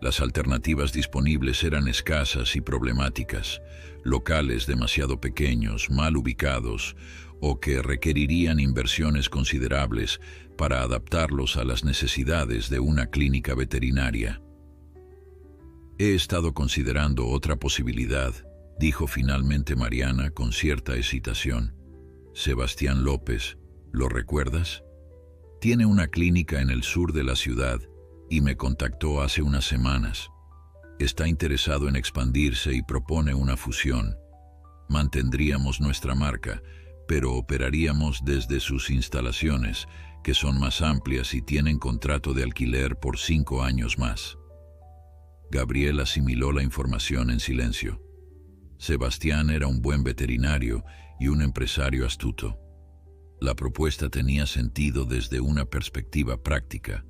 Las alternativas disponibles eran escasas y problemáticas, locales demasiado pequeños, mal ubicados, o que requerirían inversiones considerables para adaptarlos a las necesidades de una clínica veterinaria. He estado considerando otra posibilidad, dijo finalmente Mariana con cierta hesitación. Sebastián López, ¿lo recuerdas? Tiene una clínica en el sur de la ciudad y me contactó hace unas semanas. Está interesado en expandirse y propone una fusión. Mantendríamos nuestra marca, pero operaríamos desde sus instalaciones, que son más amplias y tienen contrato de alquiler por 5 años más. Gabriel asimiló la información en silencio. Sebastián era un buen veterinario y un empresario astuto. La propuesta tenía sentido desde una perspectiva práctica,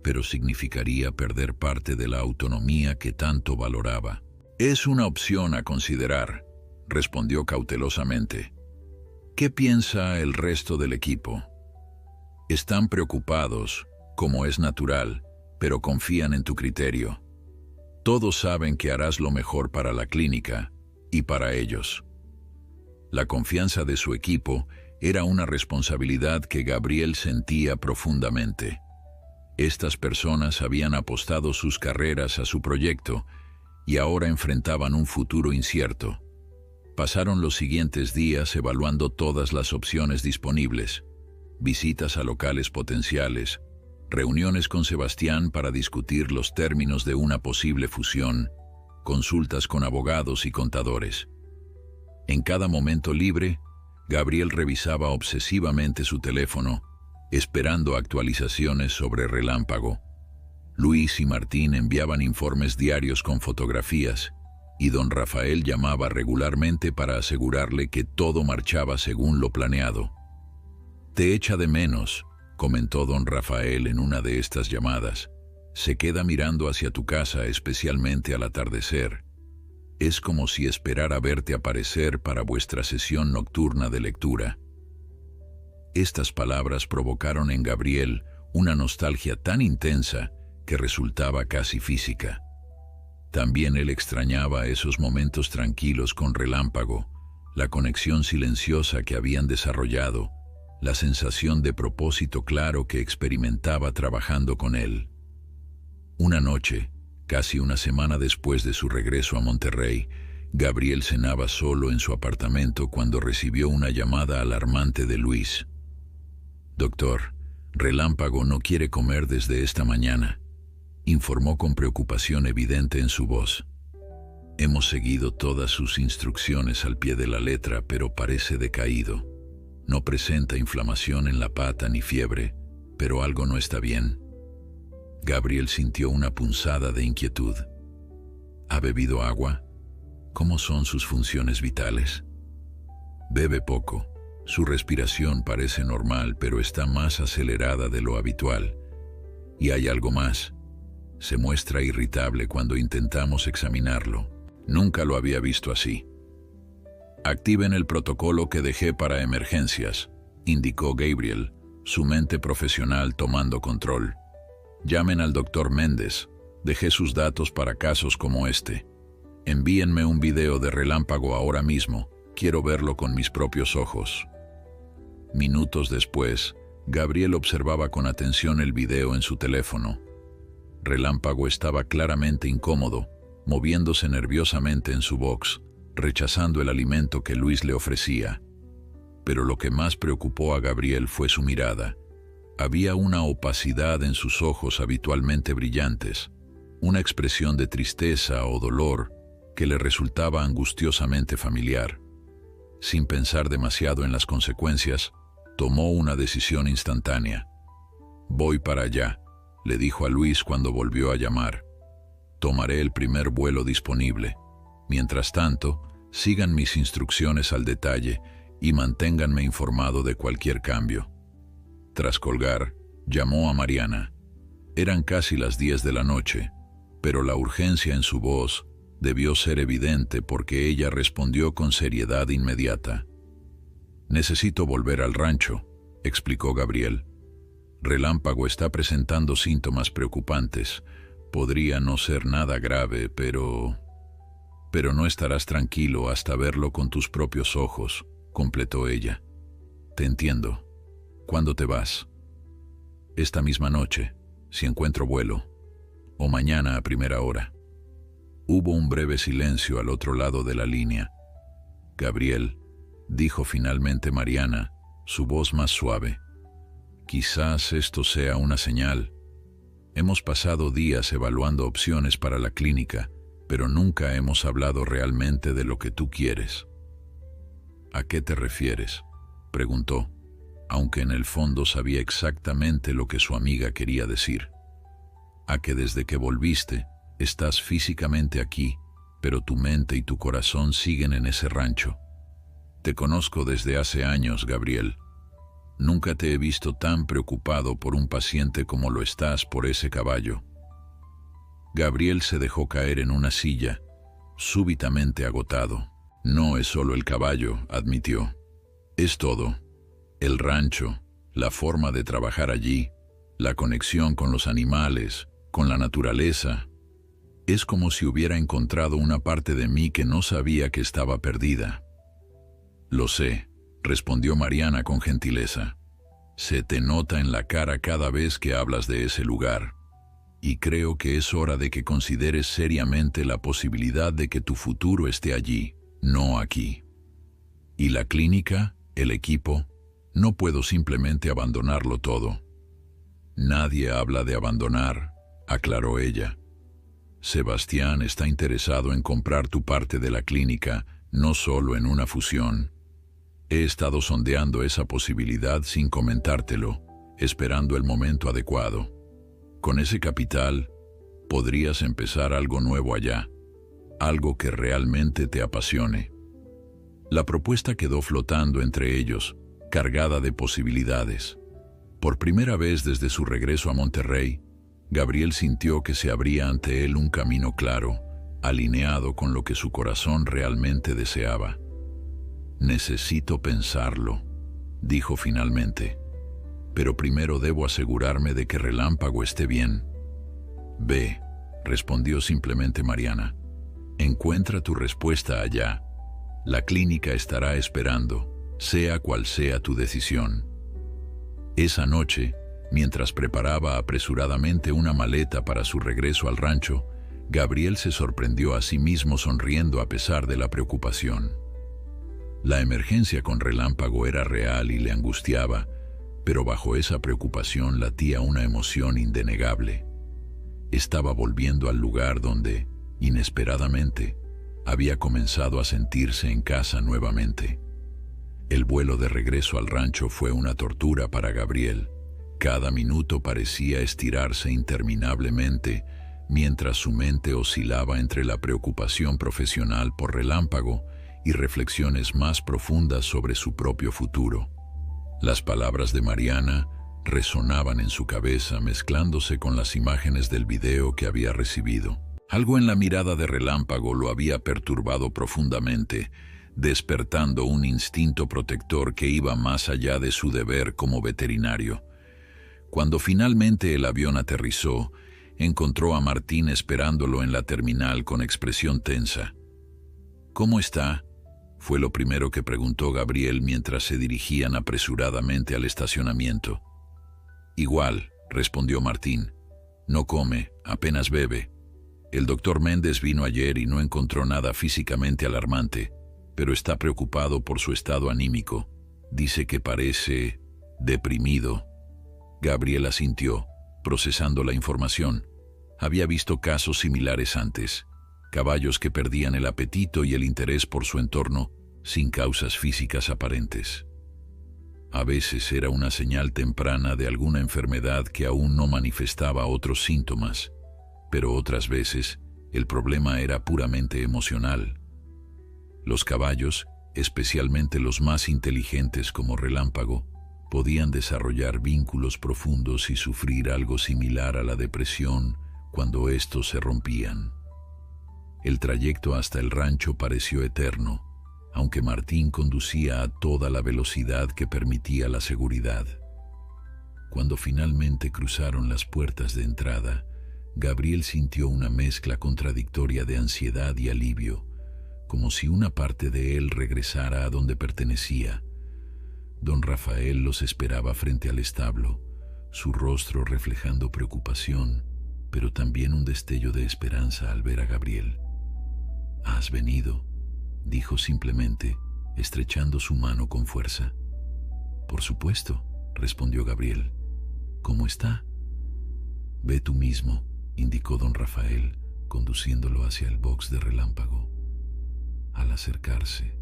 pero significaría perder parte de la autonomía que tanto valoraba. Es una opción a considerar, respondió cautelosamente. ¿Qué piensa el resto del equipo? Están preocupados, como es natural, pero confían en tu criterio. Todos saben que harás lo mejor para la clínica y para ellos. La confianza de su equipo era una responsabilidad que Gabriel sentía profundamente. Estas personas habían apostado sus carreras a su proyecto y ahora enfrentaban un futuro incierto. Pasaron los siguientes días evaluando todas las opciones disponibles: visitas a locales potenciales, reuniones con Sebastián para discutir los términos de una posible fusión, consultas con abogados y contadores. En cada momento libre, Gabriel revisaba obsesivamente su teléfono, esperando actualizaciones sobre Relámpago. Luis y Martín enviaban informes diarios con fotografías, y don Rafael llamaba regularmente para asegurarle que todo marchaba según lo planeado. «Te echa de menos», comentó don Rafael en una de estas llamadas. «Se queda mirando hacia tu casa, especialmente al atardecer. Es como si esperara verte aparecer para vuestra sesión nocturna de lectura». Estas palabras provocaron en Gabriel una nostalgia tan intensa que resultaba casi física. También él extrañaba esos momentos tranquilos con Relámpago, la conexión silenciosa que habían desarrollado, la sensación de propósito claro que experimentaba trabajando con él. Una noche, casi una semana después de su regreso a Monterrey, Gabriel cenaba solo en su apartamento cuando recibió una llamada alarmante de Luis. «Doctor, Relámpago no quiere comer desde esta mañana», informó con preocupación evidente en su voz. «Hemos seguido todas sus instrucciones al pie de la letra, pero parece decaído. No presenta inflamación en la pata ni fiebre, pero algo no está bien». Gabriel sintió una punzada de inquietud. ¿Ha bebido agua? ¿Cómo son sus funciones vitales? Bebe poco. Su respiración parece normal, pero está más acelerada de lo habitual. Y hay algo más. Se muestra irritable cuando intentamos examinarlo. Nunca lo había visto así. «Activen el protocolo que dejé para emergencias», indicó Gabriel, su mente profesional tomando control. «Llamen al doctor Méndez. Dejé sus datos para casos como este. Envíenme un video de Relámpago ahora mismo. Quiero verlo con mis propios ojos». Minutos después, Gabriel observaba con atención el video en su teléfono. Relámpago estaba claramente incómodo, moviéndose nerviosamente en su box, rechazando el alimento que Luis le ofrecía. Pero lo que más preocupó a Gabriel fue su mirada. Había una opacidad en sus ojos habitualmente brillantes, una expresión de tristeza o dolor que le resultaba angustiosamente familiar. Sin pensar demasiado en las consecuencias, tomó una decisión instantánea. «Voy para allá», le dijo a Luis cuando volvió a llamar. «Tomaré el primer vuelo disponible. Mientras tanto, sigan mis instrucciones al detalle y manténganme informado de cualquier cambio. Tras colgar, llamó a Mariana. Eran casi las 10 de la noche, pero la urgencia en su voz debió ser evidente porque ella respondió con seriedad inmediata. «Necesito volver al rancho», explicó Gabriel. «Relámpago está presentando síntomas preocupantes. Podría no ser nada grave, pero no estarás tranquilo hasta verlo con tus propios ojos», completó ella. «Te entiendo. ¿Cuándo te vas?» «Esta misma noche, si encuentro vuelo, o mañana a primera hora». Hubo un breve silencio al otro lado de la línea. «Gabriel», dijo finalmente Mariana, su voz más suave, «quizás esto sea una señal. Hemos pasado días evaluando opciones para la clínica, pero nunca hemos hablado realmente de lo que tú quieres». «¿A qué te refieres?», preguntó, aunque en el fondo sabía exactamente lo que su amiga quería decir. «A que desde que volviste, estás físicamente aquí, pero tu mente y tu corazón siguen en ese rancho. Te conozco desde hace años, Gabriel. Nunca te he visto tan preocupado por un paciente como lo estás por ese caballo». Gabriel se dejó caer en una silla, súbitamente agotado. «No es solo el caballo», admitió. «Es todo. El rancho, la forma de trabajar allí, la conexión con los animales, con la naturaleza. Es como si hubiera encontrado una parte de mí que no sabía que estaba perdida». «Lo sé», respondió Mariana con gentileza. «Se te nota en la cara cada vez que hablas de ese lugar. Y creo que es hora de que consideres seriamente la posibilidad de que tu futuro esté allí, no aquí. Y la clínica, el equipo, no puedo simplemente abandonarlo todo». «Nadie habla de abandonar», aclaró ella. «Sebastián está interesado en comprar tu parte de la clínica, no solo en una fusión. He estado sondeando esa posibilidad sin comentártelo, esperando el momento adecuado. Con ese capital, podrías empezar algo nuevo allá, algo que realmente te apasione». La propuesta quedó flotando entre ellos, cargada de posibilidades. Por primera vez desde su regreso a Monterrey, Gabriel sintió que se abría ante él un camino claro, alineado con lo que su corazón realmente deseaba. «Necesito pensarlo», dijo finalmente. «Pero primero debo asegurarme de que Relámpago esté bien». «Ve», respondió simplemente Mariana. «Encuentra tu respuesta allá. La clínica estará esperando, sea cual sea tu decisión». Esa noche, mientras preparaba apresuradamente una maleta para su regreso al rancho, Gabriel se sorprendió a sí mismo sonriendo a pesar de la preocupación. La emergencia con Relámpago era real y le angustiaba, pero bajo esa preocupación latía una emoción indenegable. Estaba volviendo al lugar donde, inesperadamente, había comenzado a sentirse en casa nuevamente. El vuelo de regreso al rancho fue una tortura para Gabriel. Cada minuto parecía estirarse interminablemente, mientras su mente oscilaba entre la preocupación profesional por Relámpago y reflexiones más profundas sobre su propio futuro. Las palabras de Mariana resonaban en su cabeza mezclándose con las imágenes del video que había recibido. Algo en la mirada de Relámpago lo había perturbado profundamente, despertando un instinto protector que iba más allá de su deber como veterinario. Cuando finalmente el avión aterrizó, encontró a Martín esperándolo en la terminal con expresión tensa. «¿Cómo está?», fue lo primero que preguntó Gabriel mientras se dirigían apresuradamente al estacionamiento. «Igual», respondió Martín. «No come, apenas bebe. El doctor Méndez vino ayer y no encontró nada físicamente alarmante, pero está preocupado por su estado anímico. Dice que parece deprimido». Gabriel asintió, procesando la información. Había visto casos similares antes. Caballos que perdían el apetito y el interés por su entorno sin causas físicas aparentes. A veces era una señal temprana de alguna enfermedad que aún no manifestaba otros síntomas, pero otras veces el problema era puramente emocional. Los caballos, especialmente los más inteligentes como Relámpago, podían desarrollar vínculos profundos y sufrir algo similar a la depresión cuando estos se rompían. El trayecto hasta el rancho pareció eterno, aunque Martín conducía a toda la velocidad que permitía la seguridad. Cuando finalmente cruzaron las puertas de entrada, Gabriel sintió una mezcla contradictoria de ansiedad y alivio, como si una parte de él regresara a donde pertenecía. Don Rafael los esperaba frente al establo, su rostro reflejando preocupación, pero también un destello de esperanza al ver a Gabriel. «¿Has venido?», dijo simplemente, estrechando su mano con fuerza. «Por supuesto», respondió Gabriel. «¿Cómo está?». «Ve tú mismo», indicó don Rafael, conduciéndolo hacia el box de Relámpago. Al acercarse,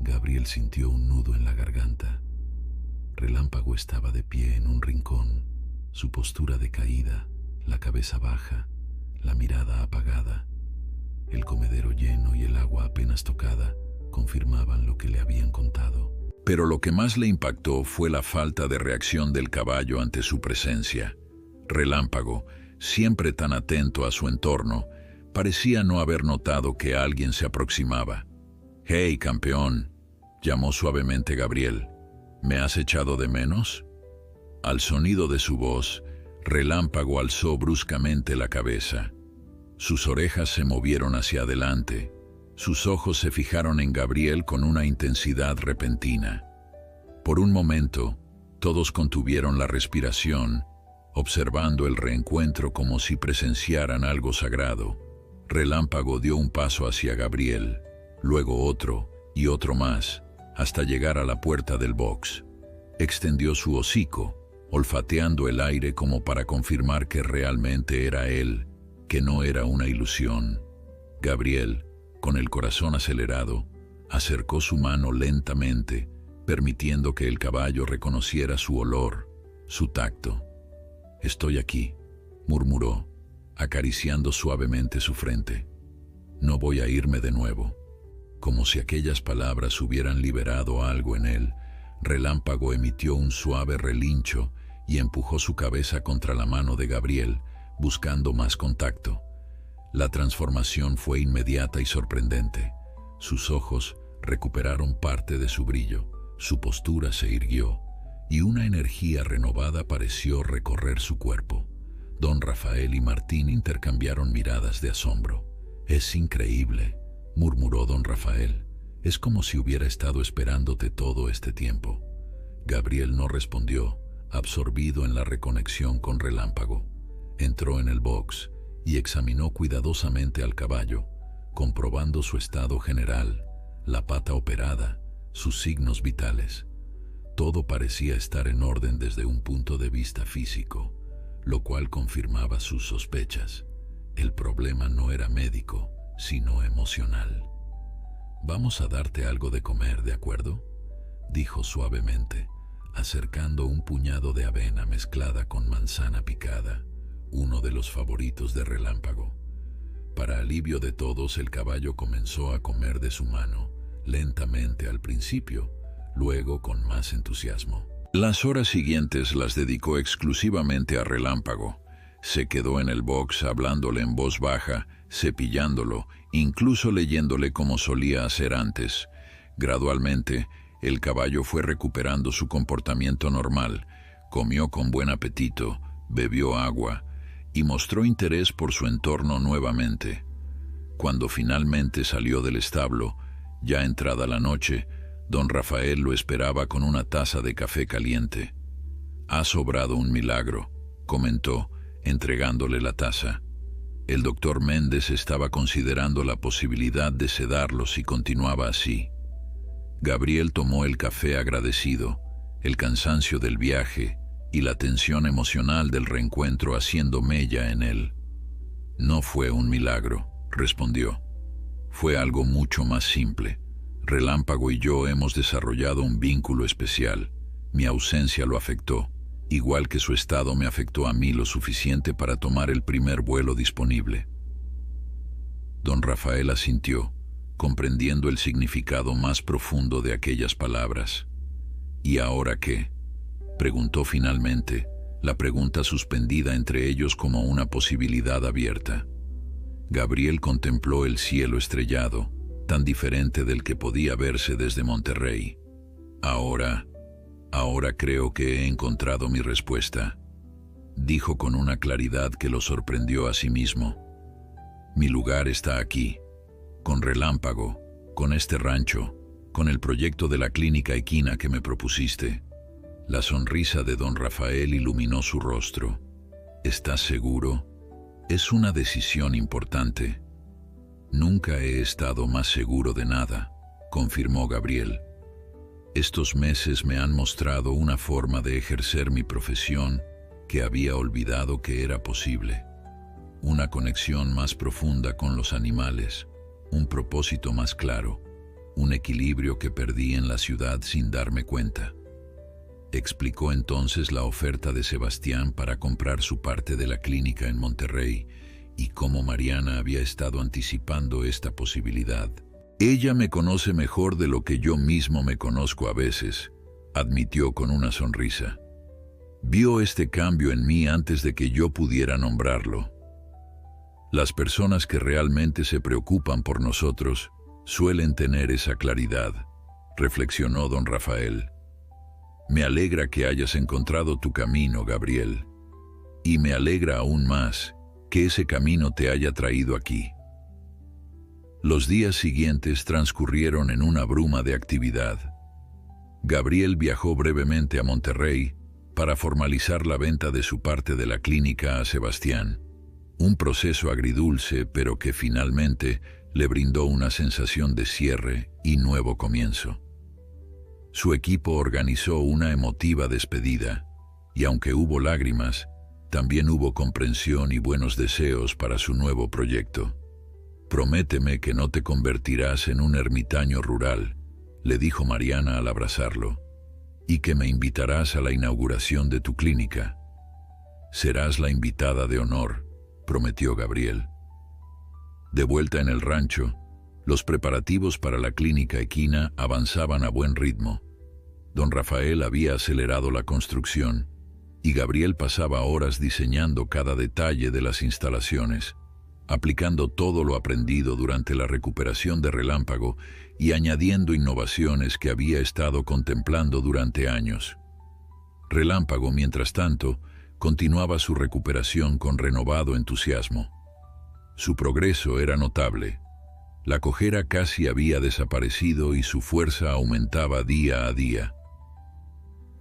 Gabriel sintió un nudo en la garganta. Relámpago estaba de pie en un rincón, su postura decaída, la cabeza baja, la mirada apagada. El comedero lleno y el agua apenas tocada confirmaban lo que le habían contado. Pero lo que más le impactó fue la falta de reacción del caballo ante su presencia. Relámpago, siempre tan atento a su entorno, parecía no haber notado que alguien se aproximaba. «Hey, campeón», llamó suavemente Gabriel. «¿Me has echado de menos?». Al sonido de su voz, Relámpago alzó bruscamente la cabeza. Sus orejas se movieron hacia adelante. Sus ojos se fijaron en Gabriel con una intensidad repentina. Por un momento, todos contuvieron la respiración, observando el reencuentro como si presenciaran algo sagrado. Relámpago dio un paso hacia Gabriel, luego otro y otro más, hasta llegar a la puerta del box. Extendió su hocico, olfateando el aire como para confirmar que realmente era él, que no era una ilusión. Gabriel, con el corazón acelerado, acercó su mano lentamente, permitiendo que el caballo reconociera su olor, su tacto. «Estoy aquí», murmuró, acariciando suavemente su frente. «No voy a irme de nuevo». Como si aquellas palabras hubieran liberado algo en él, Relámpago emitió un suave relincho y empujó su cabeza contra la mano de Gabriel, buscando más contacto. La transformación fue inmediata y sorprendente. Sus ojos recuperaron parte de su brillo, su postura se irguió, y una energía renovada pareció recorrer su cuerpo. Don Rafael y Martín intercambiaron miradas de asombro. «Es increíble», murmuró don Rafael. «Es como si hubiera estado esperándote todo este tiempo». Gabriel no respondió, absorbido en la reconexión con Relámpago. Entró en el box y examinó cuidadosamente al caballo, comprobando su estado general, la pata operada, sus signos vitales. Todo parecía estar en orden desde un punto de vista físico, lo cual confirmaba sus sospechas. El problema no era médico, sino emocional. «Vamos a darte algo de comer, ¿de acuerdo?», dijo suavemente, acercando un puñado de avena mezclada con manzana picada, uno de los favoritos de Relámpago. Para alivio de todos, el caballo comenzó a comer de su mano, lentamente al principio, luego con más entusiasmo. Las horas siguientes las dedicó exclusivamente a Relámpago. Se quedó en el box hablándole en voz baja, cepillándolo, incluso leyéndole como solía hacer antes. Gradualmente, el caballo fue recuperando su comportamiento normal, comió con buen apetito, bebió agua y mostró interés por su entorno nuevamente. Cuando finalmente salió del establo, ya entrada la noche, don Rafael lo esperaba con una taza de café caliente. «Ha sobrado un milagro», comentó, entregándole la taza. El doctor Méndez estaba considerando la posibilidad de sedarlo si continuaba así. Gabriel tomó el café agradecido, el cansancio del viaje y la tensión emocional del reencuentro haciendo mella en él. «No fue un milagro», respondió. «Fue algo mucho más simple. Relámpago y yo hemos desarrollado un vínculo especial. Mi ausencia lo afectó, igual que su estado me afectó a mí lo suficiente para tomar el primer vuelo disponible». Don Rafael asintió, comprendiendo el significado más profundo de aquellas palabras. ¿Y ahora qué?, preguntó finalmente, la pregunta suspendida entre ellos como una posibilidad abierta. Gabriel contempló el cielo estrellado, tan diferente del que podía verse desde Monterrey. Ahora creo que he encontrado mi respuesta, dijo con una claridad que lo sorprendió a sí mismo. Mi lugar está aquí, con Relámpago, con este rancho, con el proyecto de la clínica equina que me propusiste. La sonrisa de don Rafael iluminó su rostro. ¿Estás seguro? Es una decisión importante. Nunca he estado más seguro de nada, confirmó Gabriel. Estos meses me han mostrado una forma de ejercer mi profesión que había olvidado que era posible. Una conexión más profunda con los animales, un propósito más claro, un equilibrio que perdí en la ciudad sin darme cuenta. Explicó entonces la oferta de Sebastián para comprar su parte de la clínica en Monterrey y cómo Mariana había estado anticipando esta posibilidad. Ella me conoce mejor de lo que yo mismo me conozco a veces, admitió con una sonrisa. Vio este cambio en mí antes de que yo pudiera nombrarlo. Las personas que realmente se preocupan por nosotros suelen tener esa claridad, reflexionó don Rafael. Me alegra que hayas encontrado tu camino, Gabriel, y me alegra aún más que ese camino te haya traído aquí. Los días siguientes transcurrieron en una bruma de actividad. Gabriel viajó brevemente a Monterrey para formalizar la venta de su parte de la clínica a Sebastián, un proceso agridulce pero que finalmente le brindó una sensación de cierre y nuevo comienzo. Su equipo organizó una emotiva despedida, y aunque hubo lágrimas, también hubo comprensión y buenos deseos para su nuevo proyecto. Prométeme que no te convertirás en un ermitaño rural, le dijo Mariana al abrazarlo, y que me invitarás a la inauguración de tu clínica. Serás la invitada de honor, prometió Gabriel. De vuelta en el rancho, los preparativos para la clínica equina avanzaban a buen ritmo. Don Rafael había acelerado la construcción y Gabriel pasaba horas diseñando cada detalle de las instalaciones, aplicando todo lo aprendido durante la recuperación de Relámpago y añadiendo innovaciones que había estado contemplando durante años. Relámpago, mientras tanto, continuaba su recuperación con renovado entusiasmo. Su progreso era notable. La cojera casi había desaparecido y su fuerza aumentaba día a día.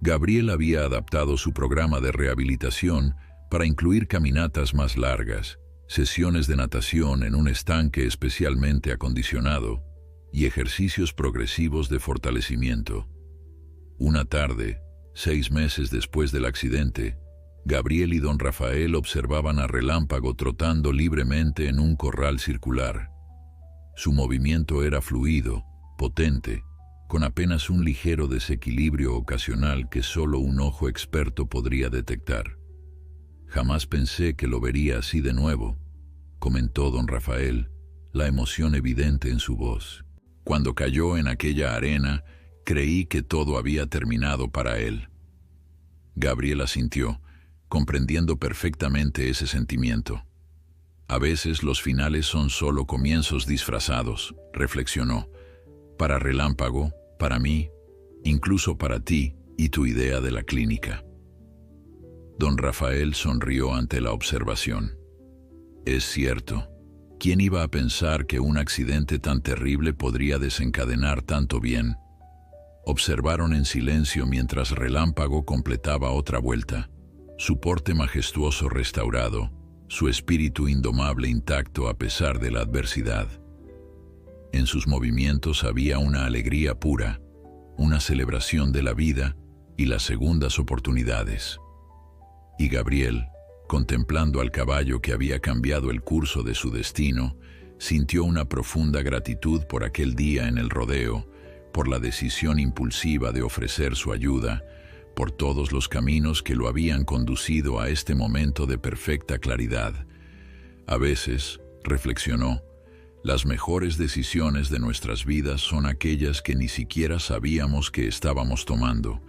Gabriel había adaptado su programa de rehabilitación para incluir caminatas más largas, sesiones de natación en un estanque especialmente acondicionado y ejercicios progresivos de fortalecimiento. Una tarde, 6 meses después del accidente, Gabriel y don Rafael observaban a Relámpago trotando libremente en un corral circular. Su movimiento era fluido, potente, con apenas un ligero desequilibrio ocasional que solo un ojo experto podría detectar. Jamás pensé que lo vería así de nuevo, comentó don Rafael, la emoción evidente en su voz. Cuando cayó en aquella arena, creí que todo había terminado para él. Gabriel asintió, comprendiendo perfectamente ese sentimiento. A veces los finales son solo comienzos disfrazados, reflexionó. Para Relámpago, para mí, incluso para ti y tu idea de la clínica. Don Rafael sonrió ante la observación. Es cierto. ¿Quién iba a pensar que un accidente tan terrible podría desencadenar tanto bien? Observaron en silencio mientras Relámpago completaba otra vuelta, su porte majestuoso restaurado, su espíritu indomable intacto a pesar de la adversidad. En sus movimientos había una alegría pura, una celebración de la vida y las segundas oportunidades. Y Gabriel, contemplando al caballo que había cambiado el curso de su destino, sintió una profunda gratitud por aquel día en el rodeo, por la decisión impulsiva de ofrecer su ayuda, por todos los caminos que lo habían conducido a este momento de perfecta claridad. A veces, reflexionó, Las mejores decisiones de nuestras vidas son aquellas que ni siquiera sabíamos que estábamos tomando.